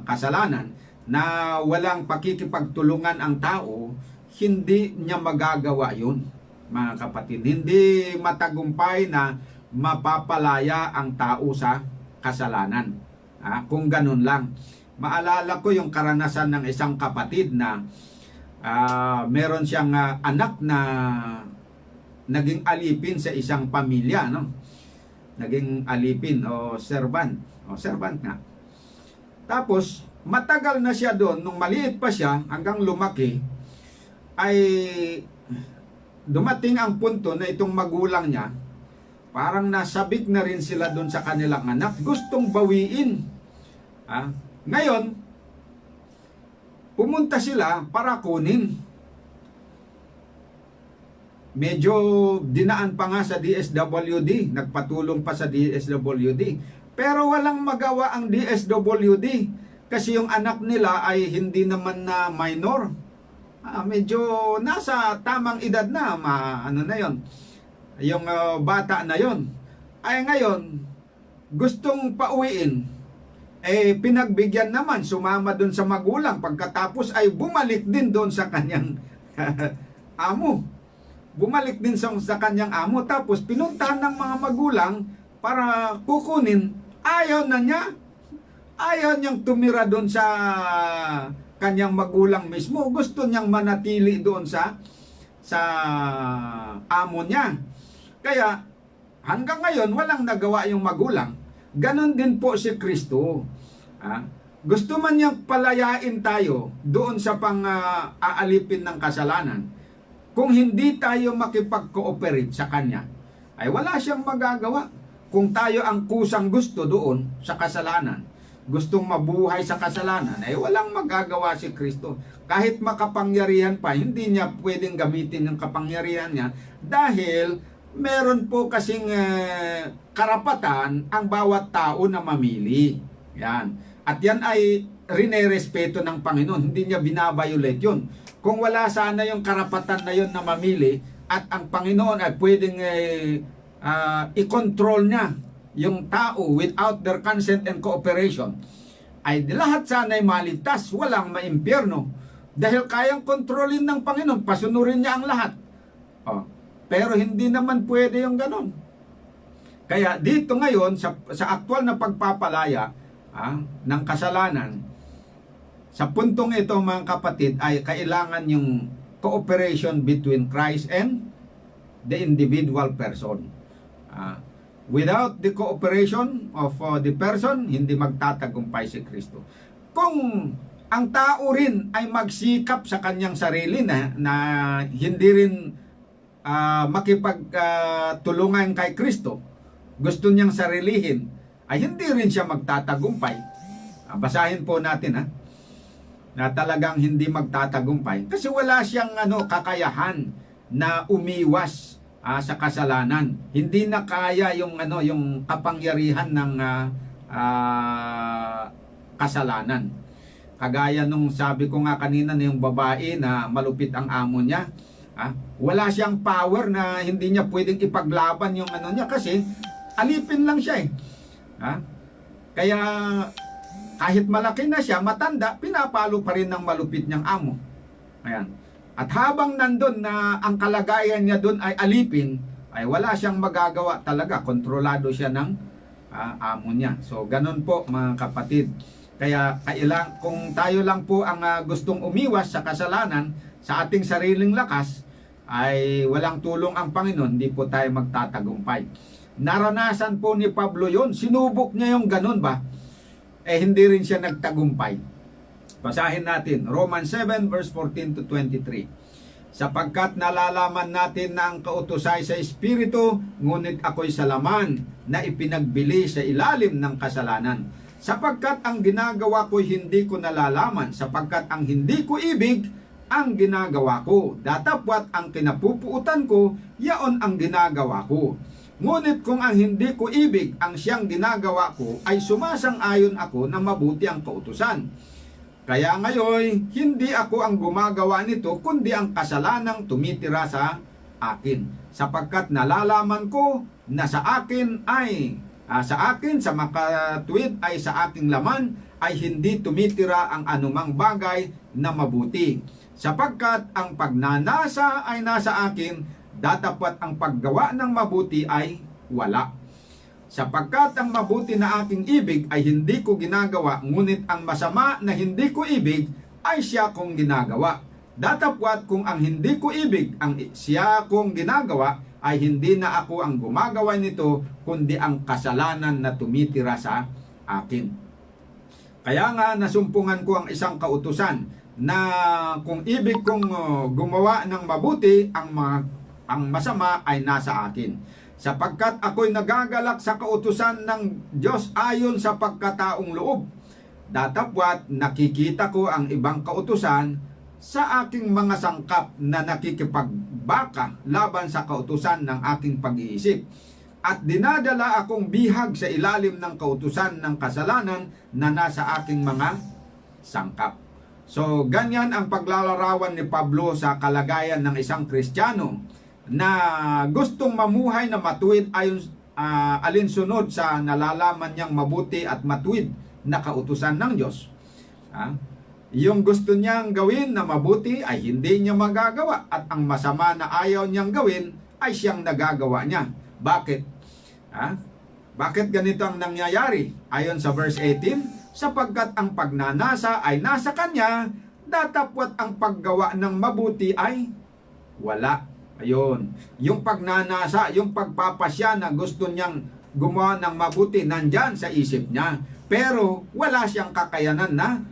kasalanan, na walang pakikipagtulungan ang tao, hindi niya magagawa yun, mga kapatid. Hindi matagumpay na mapapalaya ang tao sa kasalanan. Kung ganun lang. Maalala ko yung karanasan ng isang kapatid na meron siyang anak na naging alipin sa isang pamilya, no? Naging alipin o servant. O servant nga. Tapos, matagal na siya doon, nung maliit pa siya, hanggang lumaki, ay dumating ang punto na itong magulang niya, parang nasabik na rin sila doon sa kanilang anak, gustong bawiin. Ngayon, pumunta sila para kunin. Medyo dinaan pa nga sa DSWD, nagpatulong pa sa DSWD. Pero walang magawa ang DSWD kasi yung anak nila ay hindi naman na minor. medyo nasa tamang edad na, ano na yon, yung bata na yon, ay ngayon gustong pauwiin, pinagbigyan naman, sumama doon sa magulang, pagkatapos ay bumalik din doon sa kanyang amo. Bumalik din sa kanyang amo, tapos pinuntahan ng mga magulang para kukunin. Ayaw na niya. Ayaw niyang tumira doon sa kanyang magulang mismo. Gusto niyang manatili doon sa amo niya. Kaya hanggang ngayon walang nagawa yung magulang. Ganon din po si Kristo. Gusto man niyang palayain tayo doon sa pang-aalipin ng kasalanan. Kung hindi tayo makipag-cooperate sa Kanya, ay wala siyang magagawa. Kung tayo ang kusang gusto doon sa kasalanan, gustong mabuhay sa kasalanan, ay walang magagawa si Kristo. Kahit makapangyarihan pa, hindi niya pwedeng gamitin yung kapangyarihan niya dahil meron po kasing karapatan ang bawat tao na mamili. Yan. At yan ay rinerespeto ng Panginoon. Hindi niya binabiolate yun. Kung wala sana yung karapatan na yun na mamili at ang Panginoon ay pwedeng i-control niya yung tao without their consent and cooperation, ay lahat sana ay maligtas, walang maimpyerno. Dahil kayang kontrolin ng Panginoon, pasunurin niya ang lahat. Pero hindi naman pwede yung ganon. Kaya dito ngayon, sa aktual na pagpapalaya ng kasalanan, sa puntong ito mga kapatid, ay kailangan yung cooperation between Christ and the individual person. Without the cooperation of the person, hindi magtatagumpay si Kristo. Kung ang tao rin ay magsikap sa kanyang sarili na hindi rin makipagtulungan kay Kristo, gusto niyang sarilihin, ay hindi rin siya magtatagumpay. Basahin po natin na talagang hindi magtatagumpay kasi wala siyang kakayahan na umiwas sa kasalanan. Hindi na kaya yung kapangyarihan ng kasalanan. Kagaya nung sabi ko nga kanina na yung babae na malupit ang amo niya, wala siyang power na hindi niya pwedeng ipaglaban yung niya kasi alipin lang siya Kaya kahit malaki na siya, matanda, pinapalo pa rin ng malupit niyang amo. Ayan. At habang nandun na ang kalagayan niya doon ay alipin, ay wala siyang magagawa talaga. Kontrolado siya ng amo niya. So, ganun po mga kapatid. Kaya kung tayo lang po ang gustong umiwas sa kasalanan sa ating sariling lakas, ay walang tulong ang Panginoon, hindi po tayo magtatagumpay. Naranasan po ni Pablo yon. Sinubok niya yung ganun ba? Hindi rin siya nagtagumpay. Basahin natin, Romans 7 verse 14 to 23. Sapagkat nalalaman natin na ang kautusay sa Espiritu, ngunit ako'y sa laman na ipinagbili sa ilalim ng kasalanan. Sapagkat ang ginagawa ko'y hindi ko nalalaman, sapagkat ang hindi ko ibig, ang ginagawa ko. Datapwat ang kinapupuutan ko, yaon ang ginagawa ko. Ngunit kung ang hindi ko ibig ang siyang ginagawa ko, ay sumasang-ayon ako na mabuti ang kautusan. Kaya ngayon, hindi ako ang gumagawa nito, kundi ang kasalanang tumitira sa akin. Sapagkat nalalaman ko na sa akin, sa makatuwid ay sa aking laman, ay hindi tumitira ang anumang bagay na mabuti. Sapagkat ang pagnanasa ay nasa akin, datapwat ang paggawa ng mabuti ay wala. Sapagkat ang mabuti na aking ibig ay hindi ko ginagawa, ngunit ang masama na hindi ko ibig ay siya kong ginagawa. Datapwat kung ang hindi ko ibig ang siya kong ginagawa, ay hindi na ako ang gumagawa nito, kundi ang kasalanan na tumitira sa akin. Kaya nga nasumpungan ko ang isang kautusan na kung ibig kong gumawa ng mabuti, ang masama ay nasa akin. Sapagkat ako'y nagagalak sa kautusan ng Diyos ayon sa pagkataong loob. Datapwat nakikita ko ang ibang kautusan sa aking mga sangkap na nakikipagbaka laban sa kautusan ng aking pag-iisip. At dinadala akong bihag sa ilalim ng kautusan ng kasalanan na nasa aking mga sangkap. So, ganyan ang paglalarawan ni Pablo sa kalagayan ng isang Kristiyano na gustong mamuhay na matuwid ayon alinsunod sa nalalaman niyang mabuti at matuwid na kautusan ng Diyos. Yung gusto niyang gawin na mabuti ay hindi niya magagawa at ang masama na ayaw niyang gawin ay siyang nagagawa niya. Bakit? Bakit ganito ang nangyayari? Ayon sa verse 18, sapagkat ang pagnanasa ay nasa kanya, datapwat ang paggawa ng mabuti ay wala. Ayun. Yung pagnanasa, yung pagpapasya na gusto niyang gumawa ng mabuti, nandyan sa isip niya. Pero wala siyang kakayanan na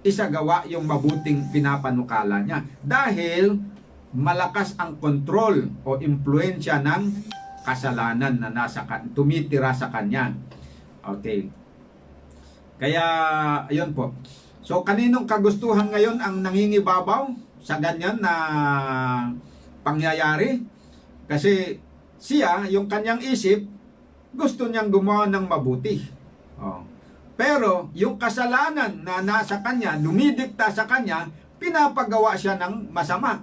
isagawa yung mabuting pinapanukala niya. Dahil malakas ang kontrol o impluensya ng kasalanan na tumitira sa kanya. Okay. Kaya, ayun po. So, kaninong kagustuhan ngayon ang nangingibabaw sa ganyan na pangyayari? Kasi siya, yung kanyang isip, gusto niyang gumawa ng mabuti. Pero, yung kasalanan na nasa kanya, dumidikta sa kanya, pinapagawa siya ng masama.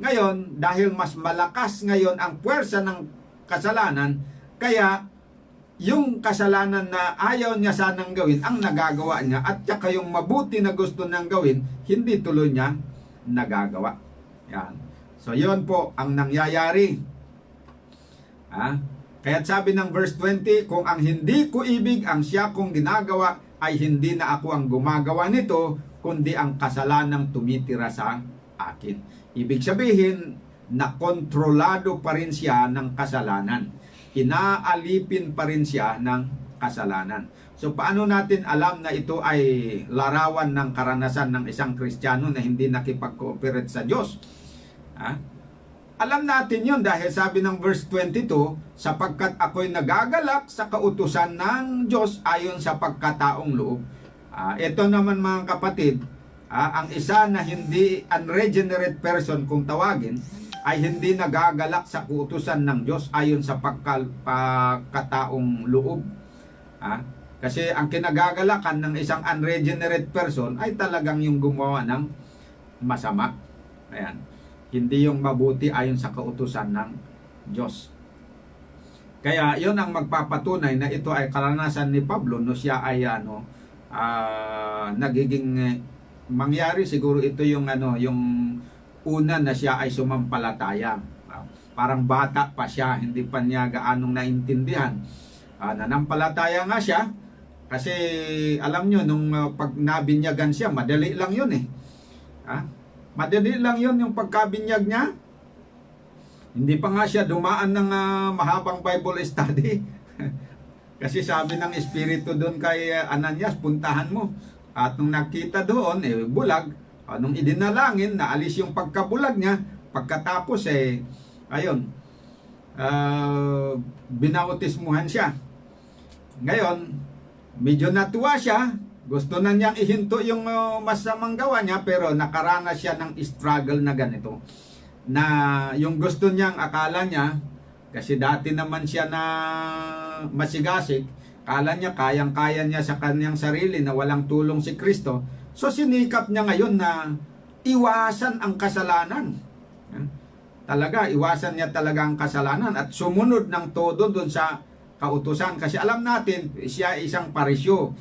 Ngayon, dahil mas malakas ngayon ang puwersa ng kasalanan, kaya yung kasalanan na ayaw niya sanang gawin, ang nagagawa niya, at saka yung mabuti na gusto niyang gawin, hindi tuloy niya nagagawa. Yan. So, yun po ang nangyayari. Kaya sabi ng verse 20, kung ang hindi ko ibig ang siya kong ginagawa, ay hindi na ako ang gumagawa nito, kundi ang kasalanang tumitira sa akin. Ibig sabihin, na kontrolado pa rin siya ng kasalanan. Inaalipin pa rin siya ng kasalanan. So, paano natin alam na ito ay larawan ng karanasan ng isang Kristiyano na hindi nakipag-cooperate sa Diyos? Alam natin yun dahil sabi ng verse 22, sapagkat ako'y nagagalak sa kautusan ng Diyos ayon sa pagkataong loob. Ito naman mga kapatid, ang isa na hindi unregenerate person kung tawagin, ay hindi nagagalak sa kautusan ng Diyos ayon sa pagkataong loob. Kasi ang kinagagalakan ng isang unregenerate person ay talagang yung gumawa ng masama. Ayan. Hindi yung mabuti ayon sa kautusan ng Diyos. Kaya yun ang magpapatunay na ito ay karanasan ni Pablo no siya ay nagiging mangyari siguro ito yung yung una na siya ay sumampalataya. Parang bata pa siya, hindi pa niya gaanong naintindihan. Nanampalataya nga siya kasi alam nyo, nung pag nabinyagan siya, madali lang yun madali lang yun yung pagkabinyag niya. Hindi pa nga siya dumaan ng mahabang Bible study. Kasi sabi ng Espiritu doon kay Ananias, puntahan mo. At nung nakita doon, bulag. Nung idinalangin, naalis yung pagkabulag niya. Pagkatapos, ayun, binautismuhan siya. Ngayon, medyo natuwa siya. Gusto na niyang ihinto yung masamang gawa niya, pero nakaranas siya ng struggle na ganito. Na yung gusto niyang akala niya, kasi dati naman siya na masigasig, akala niya kayang-kaya niya sa kanyang sarili na walang tulong si Kristo. So sinikap niya ngayon na iwasan ang kasalanan. Talaga, iwasan niya talaga ang kasalanan at sumunod ng todo doon sa kautusan. Kasi alam natin, siya isang parisyo.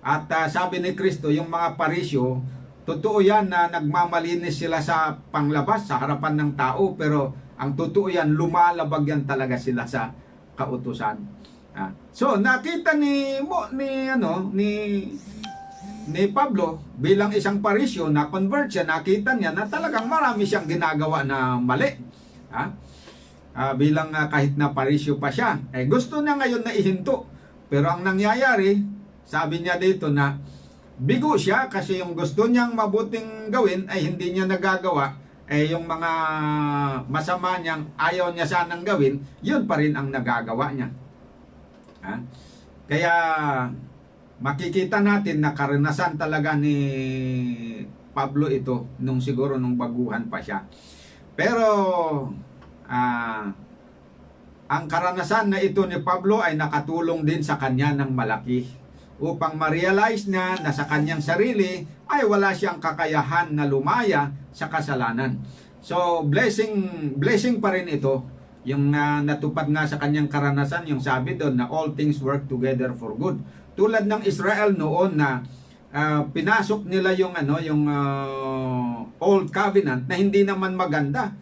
At sabi ni Kristo, yung mga parisyo, totoo yan na nagmamalinis sila sa panglabas, sa harapan ng tao. Pero ang totoo yan, lumalabag yan talaga sila sa kautusan. So nakita ni Pablo bilang isang parisyo na convert siya, nakita niya na talagang marami siyang ginagawa na mali. Bilang kahit na parisyo pa siya, gusto niya ngayon na ihinto. Pero ang nangyayari, sabi niya dito na bigo siya kasi yung gusto niyang mabuting gawin ay hindi niya nagagawa. Yung mga masama niyang ayaw niya sanang gawin, yun pa rin ang nagagawa niya. Kaya makikita natin na karanasan talaga ni Pablo ito siguro nung baguhan pa siya. Pero ang karanasan na ito ni Pablo ay nakatulong din sa kanya ng malaki. upang ma-realize na sa kanyang sarili ay wala siyang kakayahan na lumaya sa kasalanan. So, blessing pa rin ito. Yung natupad nga sa kanyang karanasan, yung sabi doon na all things work together for good. Tulad ng Israel noon na pinasok nila yung old covenant na hindi naman maganda.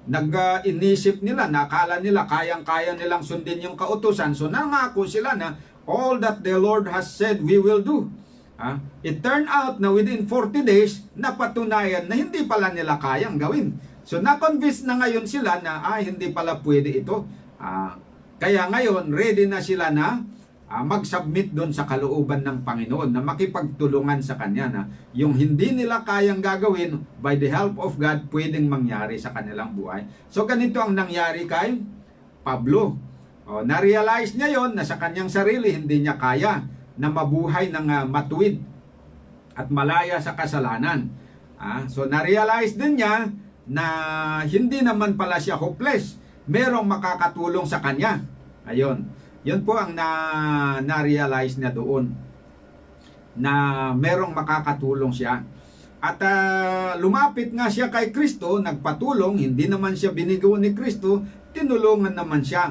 Nag-inisip nila, nakala nila kayang-kaya nilang sundin yung kautusan. So nangako sila na all that the Lord has said we will do. It turned out na within 40 days, napatunayan na hindi pala nila kayang gawin. So na-convince na ngayon sila na hindi pala pwede ito. Kaya ngayon, ready na sila na mag-submit doon sa kalooban ng Panginoon na makipagtulungan sa Kanya na yung hindi nila kayang gagawin, by the help of God, pwedeng mangyari sa kanilang buhay. So ganito ang nangyari kay Pablo. Na-realize niya yon na sa kanyang sarili hindi niya kaya na mabuhay ng matuwid at malaya sa kasalanan. So na-realize din niya na hindi naman pala siya hopeless. Merong makakatulong sa kanya. Ayun. Yun po ang na-realize niya doon. Na merong makakatulong siya. At lumapit nga siya kay Kristo, nagpatulong, hindi naman siya binigo ni Kristo, tinulungan naman siya.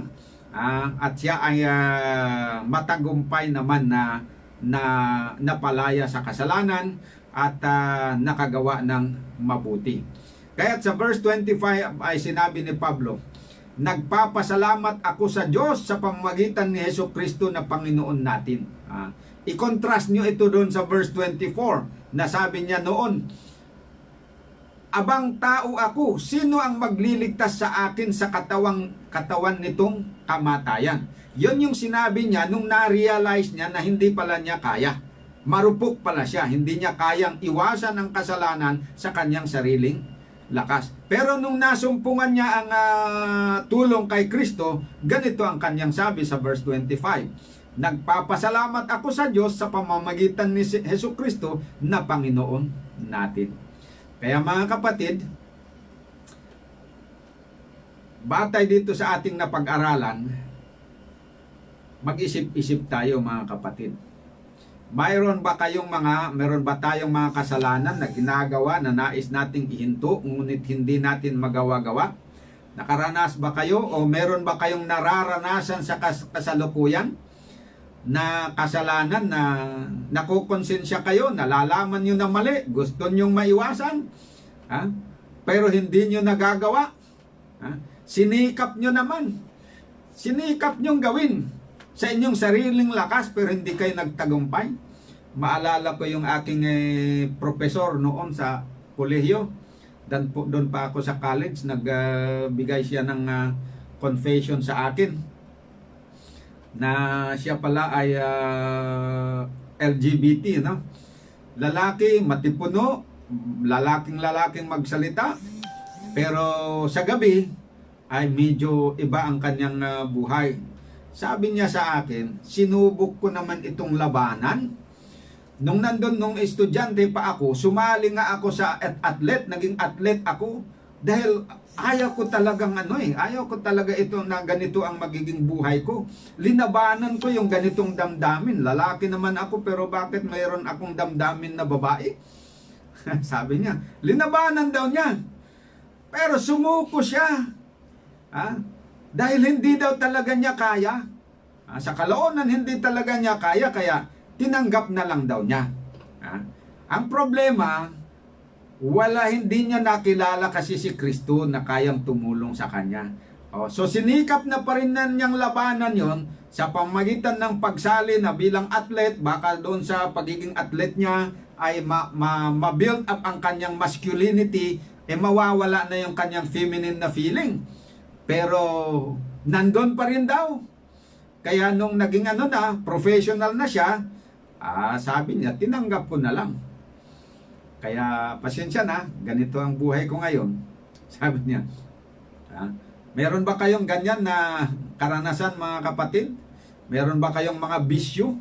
At siya ay matagumpay naman na napalaya sa kasalanan at nakagawa ng mabuti. Kaya sa verse 25 ay sinabi ni Pablo, nagpapasalamat ako sa Diyos sa pamamagitan ni Jesucristo na Panginoon natin. I-contrast nyo ito doon sa verse 24 na sabi niya noon, abang tao ako, sino ang magliligtas sa akin sa katawan nitong kamatayan? Yun yung sinabi niya nung na-realize niya na hindi pala niya kaya. Marupok pala siya, hindi niya kayang iwasan ang kasalanan sa kanyang sariling lakas. Pero nung nasumpungan niya ang tulong kay Kristo, ganito ang kanyang sabi sa verse 25. Nagpapasalamat ako sa Diyos sa pamamagitan ni Jesucristo na Panginoon natin. Kaya mga kapatid, batay dito sa ating napag-aralan, mag-isip-isip tayo mga kapatid. Meron ba tayong mga kasalanan na ginagawa na nais nating ihinto ngunit hindi natin magawa-gawa? Nakaranas ba kayo o meron ba kayong nararanasan sa kasalukuyan na kasalanan na nakukonsensya kayo, nalalaman nyo na mali, gusto nyong maiwasan, pero hindi nyo nagagawa? Sinikap nyo naman, sinikap nyong gawin sa inyong sariling lakas pero hindi kayo nagtagumpay. Maalala ko yung aking professor noon sa kolehiyo. Doon pa ako sa college, nagbigay siya ng confession sa akin na siya pala ay LGBT, no? Lalaki, matipuno, lalaking magsalita, pero sa gabi ay medyo iba ang kanyang buhay. Sabi niya sa akin, sinubok ko naman itong labanan. Nung estudyante pa ako, sumali nga ako sa athlete, naging athlete ako dahil ayaw ko talaga ito na ganito ang magiging buhay ko. Linabanan ko yung ganitong damdamin. Lalaki naman ako pero bakit mayroon akong damdamin na babae? Sabi niya, linabanan daw niya. Pero sumuko siya. Dahil hindi daw talaga niya kaya. Sa kaloonan hindi talaga niya kaya, kaya tinanggap na lang daw niya. Ang problema, hindi niya nakilala kasi si Kristo na kayang tumulong sa kanya. So sinikap na pa rin na niyang labanan yon sa pamagitan ng pagsali na bilang athlete, baka doon sa pagiging athlete niya ay ma-build up ang kanyang masculinity, mawawala na yung kanyang feminine na feeling. Pero nandun pa rin daw. Kaya nung naging professional na siya, sabi niya, tinanggap ko na lang. Kaya pasensya na, ganito ang buhay ko ngayon. Sabi niya. Meron ba kayong ganyan na karanasan mga kapatid? Meron ba kayong mga bisyo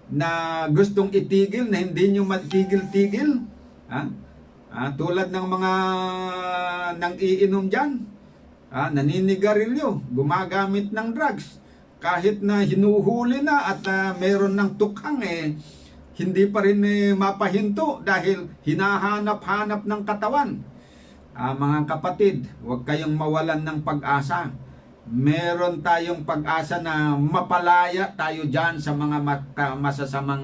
na gustong itigil na hindi nyo matigil-tigil? Tulad ng mga nang iinom dyan. Naninigarilyo, gumagamit ng drugs. kahit na hinuhuli na at meron ng tukhang hindi pa rin mapahinto dahil hinahanap-hanap ng katawan. Mga kapatid, huwag kayong mawalan ng pag-asa. Meron tayong pag-asa na mapalaya tayo dyan sa mga masasamang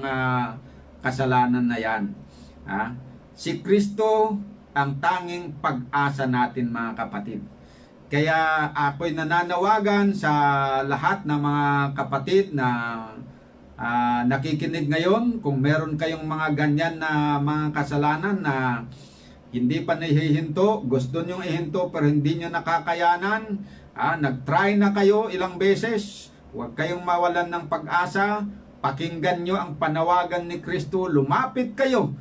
kasalanan na yan. Si Kristo ang tanging pag-asa natin, mga kapatid. Kaya ako'y nananawagan sa lahat ng mga kapatid na nakikinig ngayon, kung meron kayong mga ganyan na mga kasalanan na hindi pa nahihinto, gusto nyong ihinto pero hindi nyo nakakayanan, nag-try na kayo ilang beses, huwag kayong mawalan ng pag-asa, pakinggan nyo ang panawagan ni Kristo, lumapit kayo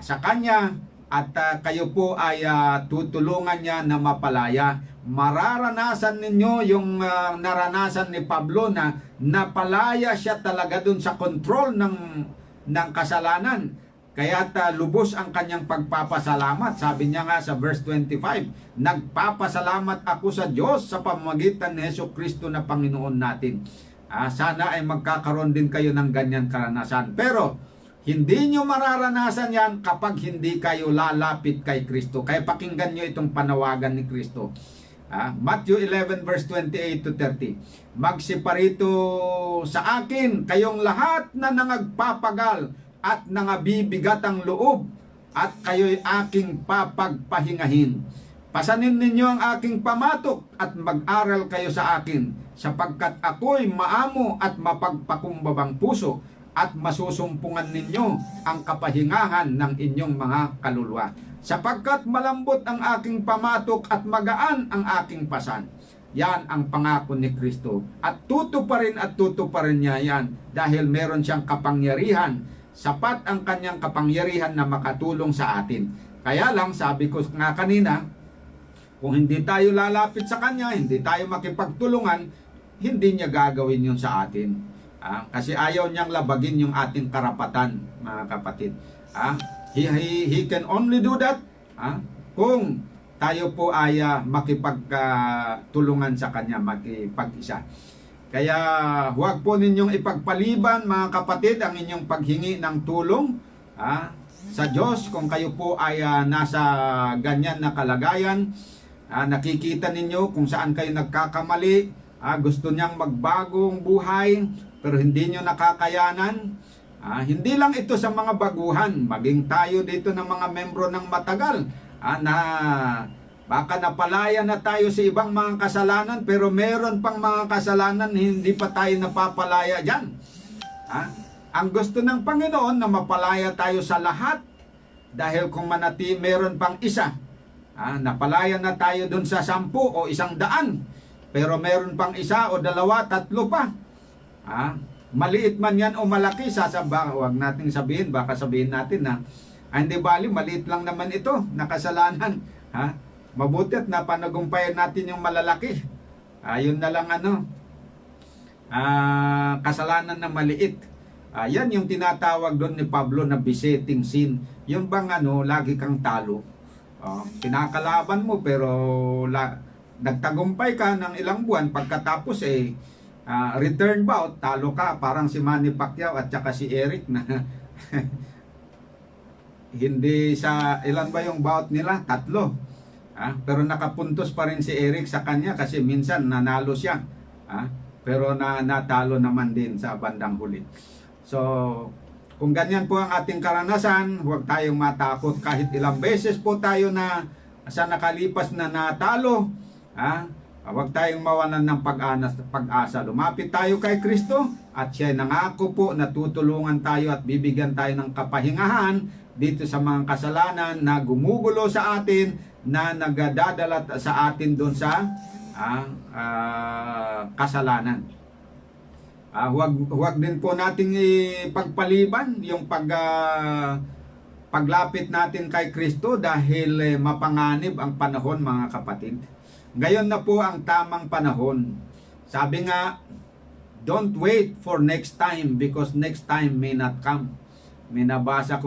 sa Kanya at kayo po ay tutulungan niya na mapalaya. Mararanasan ninyo yung naranasan ni Pablo na napalaya siya talaga dun sa control ng kasalanan. Kaya lubos ang kanyang pagpapasalamat. Sabi niya nga sa verse 25, nagpapasalamat ako sa Diyos sa pamamagitan ni Jesucristo na Panginoon natin. Sana ay magkakaroon din kayo ng ganyan karanasan. Pero hindi nyo mararanasan yan kapag hindi kayo lalapit kay Kristo. Kaya pakinggan nyo itong panawagan ni Kristo. Matthew 11 verse 28 to 30. Magsiparito sa akin kayong lahat na nangagpapagal at nangabibigat ang loob, at kayo'y aking papagpahingahin. Pasanin ninyo ang aking pamatok at mag-aral kayo sa akin, sapagkat ako'y maamo at mapagpakumbabang puso, at masusumpungan ninyo ang kapahingahan ng inyong mga kaluluwa. Sapagkat malambot ang aking pamatok at magaan ang aking pasan. Yan ang pangako ni Kristo. At tutuparin niya yan dahil meron siyang kapangyarihan. Sapat ang kanyang kapangyarihan na makatulong sa atin. Kaya lang, sabi ko nga kanina, kung hindi tayo lalapit sa Kanya, hindi tayo makipagtulungan, hindi niya gagawin yun sa atin. Kasi ayaw niyang labagin yung ating karapatan, mga kapatid. He can only do that kung tayo po ay makipagtulungan sa Kanya, makipag-isa. Kaya huwag po ninyong ipagpaliban, mga kapatid, ang inyong paghingi ng tulong sa Diyos kung kayo po ay nasa ganyan na kalagayan. Nakikita ninyo kung saan kayo nagkakamali, gusto niyang magbagong buhay pero hindi nyo nakakayanan. Hindi lang ito sa mga baguhan, maging tayo dito ng mga membro ng matagal na baka napalaya na tayo sa ibang mga kasalanan pero meron pang mga kasalanan hindi pa tayo napapalaya dyan. Ang gusto ng Panginoon na mapalaya tayo sa lahat, dahil kung meron pang isa, napalaya na tayo dun sa 10 o 100, pero meron pang isa o 2, 3 pa. Maliit man yan o malaki, huwag nating sabihin, baka sabihin natin na hindi bali, maliit lang naman ito na kasalanan. Mabuti at napanagumpayan natin yung malalaki. Yun na lang kasalanan na maliit. Yan yung tinatawag doon ni Pablo na besetting sin. Yung bang lagi kang talo. Kinakalaban mo pero nagtagumpay ka ng ilang buwan, pagkatapos return bout, talo ka. Parang si Manny Pacquiao at saka si Eric na hindi sa ilan ba yung bout nila? 3. Pero nakapuntos pa rin si Eric sa kanya kasi minsan nanalo siya. Pero natalo naman din sa bandang huli. So, kung ganyan po ang ating karanasan, huwag tayong matakot. Kahit ilang beses po tayo na sa nakalipas na natalo, huwag tayong mawalan ng pag-asa. Lumapit tayo kay Kristo at siya nangako po na tutulungan tayo at bibigyan tayo ng kapahingahan dito sa mga kasalanan na gumugulo sa atin, na nagdadala sa atin doon sa kasalanan. Huwag din po nating ipagpaliban yung paglapit natin kay Kristo dahil mapanganib ang panahon, mga kapatid. Ngayon na po ang tamang panahon. Sabi nga, don't wait for next time because next time may not come. May nabasa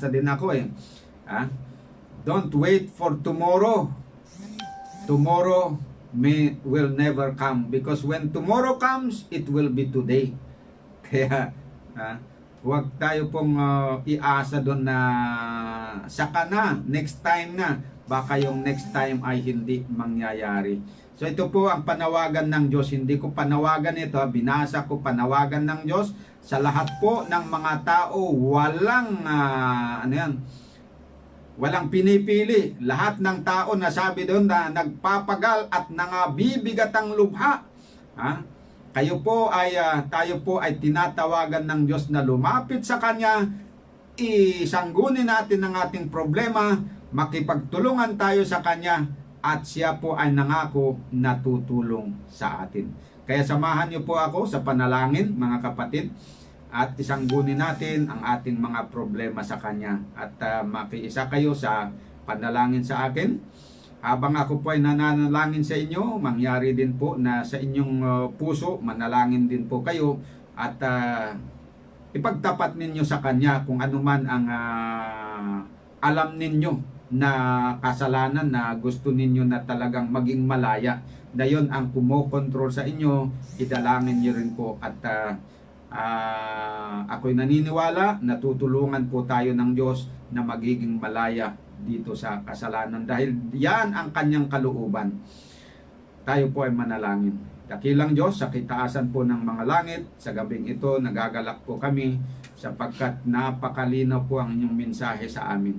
din ako Don't wait for tomorrow. Tomorrow will never come, because when tomorrow comes, it will be today. Kaya huwag tayo pong iasa doon na saka na, next time na, baka yung next time ay hindi mangyayari. So ito po ang panawagan ng Diyos. Hindi ko panawagan ito, binasa ko, panawagan ng Diyos sa lahat po ng mga tao. Walang walang pinipili. Lahat ng tao na sabi doon na nagpapagal at nangabibigat ang lubha. Tayo po ay tinatawagan ng Diyos na lumapit sa Kanya, isanggunin natin ang ating problema, makipagtulungan tayo sa Kanya, at Siya po ay nangako na tutulong sa atin. Kaya samahan niyo po ako sa panalangin, mga kapatid, at isanggunin natin ang ating mga problema sa Kanya. At makiisa kayo sa panalangin sa akin. Habang ako po ay nananalangin sa inyo, mangyari din po na sa inyong puso, manalangin din po kayo, at ipagtapat ninyo sa Kanya kung anuman ang alam ninyo na kasalanan na gusto ninyo na talagang maging malaya. Na yun ang kumokontrol sa inyo, idalangin nyo rin po. At ako'y naniniwala na tutulungan po tayo ng Diyos na magiging malaya dito sa kasalanan, dahil yan ang Kanyang kalooban. Tayo po ay manalangin. Dakilang Diyos, sa kitaasan po ng mga langit, sa gabing ito nagagalak po kami sapagkat napakalinaw po ang inyong mensahe sa amin,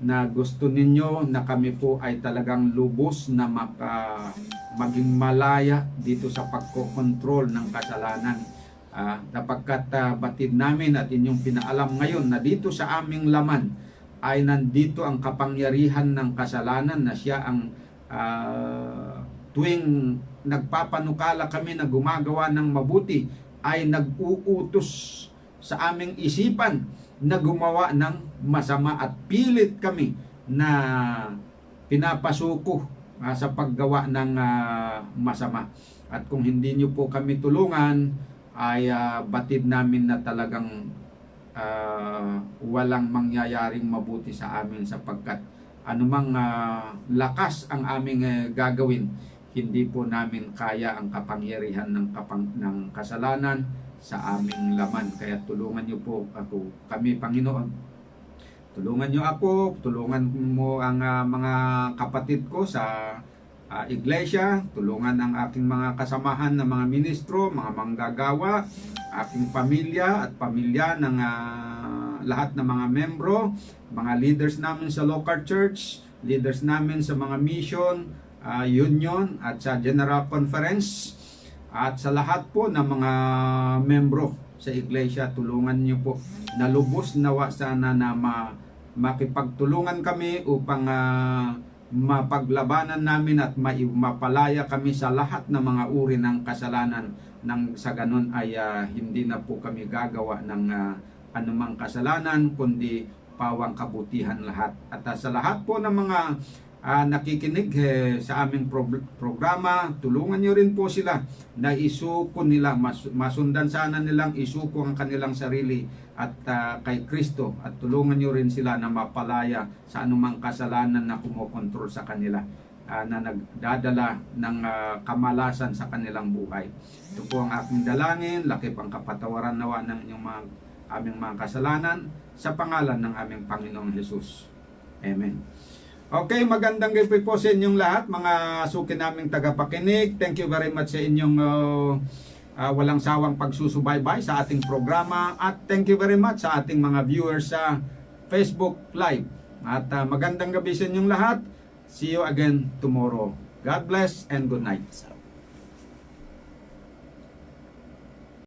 na gusto ninyo na kami po ay talagang lubos na maging malaya dito sa pagkokontrol ng kasalanan. Napagkat batid namin at inyong pinaalam ngayon na dito sa aming laman ay nandito ang kapangyarihan ng kasalanan, na siya ang tuwing nagpapanukala kami na gumagawa ng mabuti ay nag-uutos sa aming isipan na gumawa ng masama, at pilit kami na pinapasuko sa paggawa ng masama. At kung hindi nyo po kami tulungan, ay batid namin na talagang walang mangyayaring mabuti sa amin, sapagkat anumang lakas ang aming gagawin, hindi po namin kaya ang kapangyarihan ng kasalanan sa aming laman. Kaya tulungan niyo po ako, kami Panginoon. Tulungan niyo ako, tulungan mo ang mga kapatid ko sa iglesia, tulungan ang aking mga kasamahan na mga ministro, mga manggagawa, aking pamilya at pamilya ng lahat ng mga membro, mga leaders namin sa local church, leaders namin sa mga mission, union at sa general conference, at sa lahat po ng mga membro sa iglesia. Tulungan niyo po na lubos nawa sana na makipagtulungan kami upang mapaglabanan namin at mapalaya kami sa lahat ng mga uri ng kasalanan, nang sa ganun ay hindi na po kami gagawa ng anumang kasalanan, kundi pawang kabutihan lahat. At sa lahat po ng mga nakikinig sa aming programa, tulungan nyo rin po sila na isuko nila, masundan sana nilang isuko ang kanilang sarili at kay Kristo, at tulungan nyo rin sila na mapalaya sa anumang kasalanan na kumokontrol sa kanila, na nagdadala ng kamalasan sa kanilang buhay. Ito po ang aking dalangin, lakip ang kapatawaran nawa ng inyong aming mga kasalanan, sa pangalan ng aming Panginoong Jesus. Amen. Okay, magandang gabi po sa inyong lahat, mga suki naming tagapakinig. Thank you very much sa inyong walang sawang pagsusubaybay sa ating programa, at thank you very much sa ating mga viewers sa Facebook Live. At magandang gabi sa inyong lahat. See you again tomorrow. God bless and good night.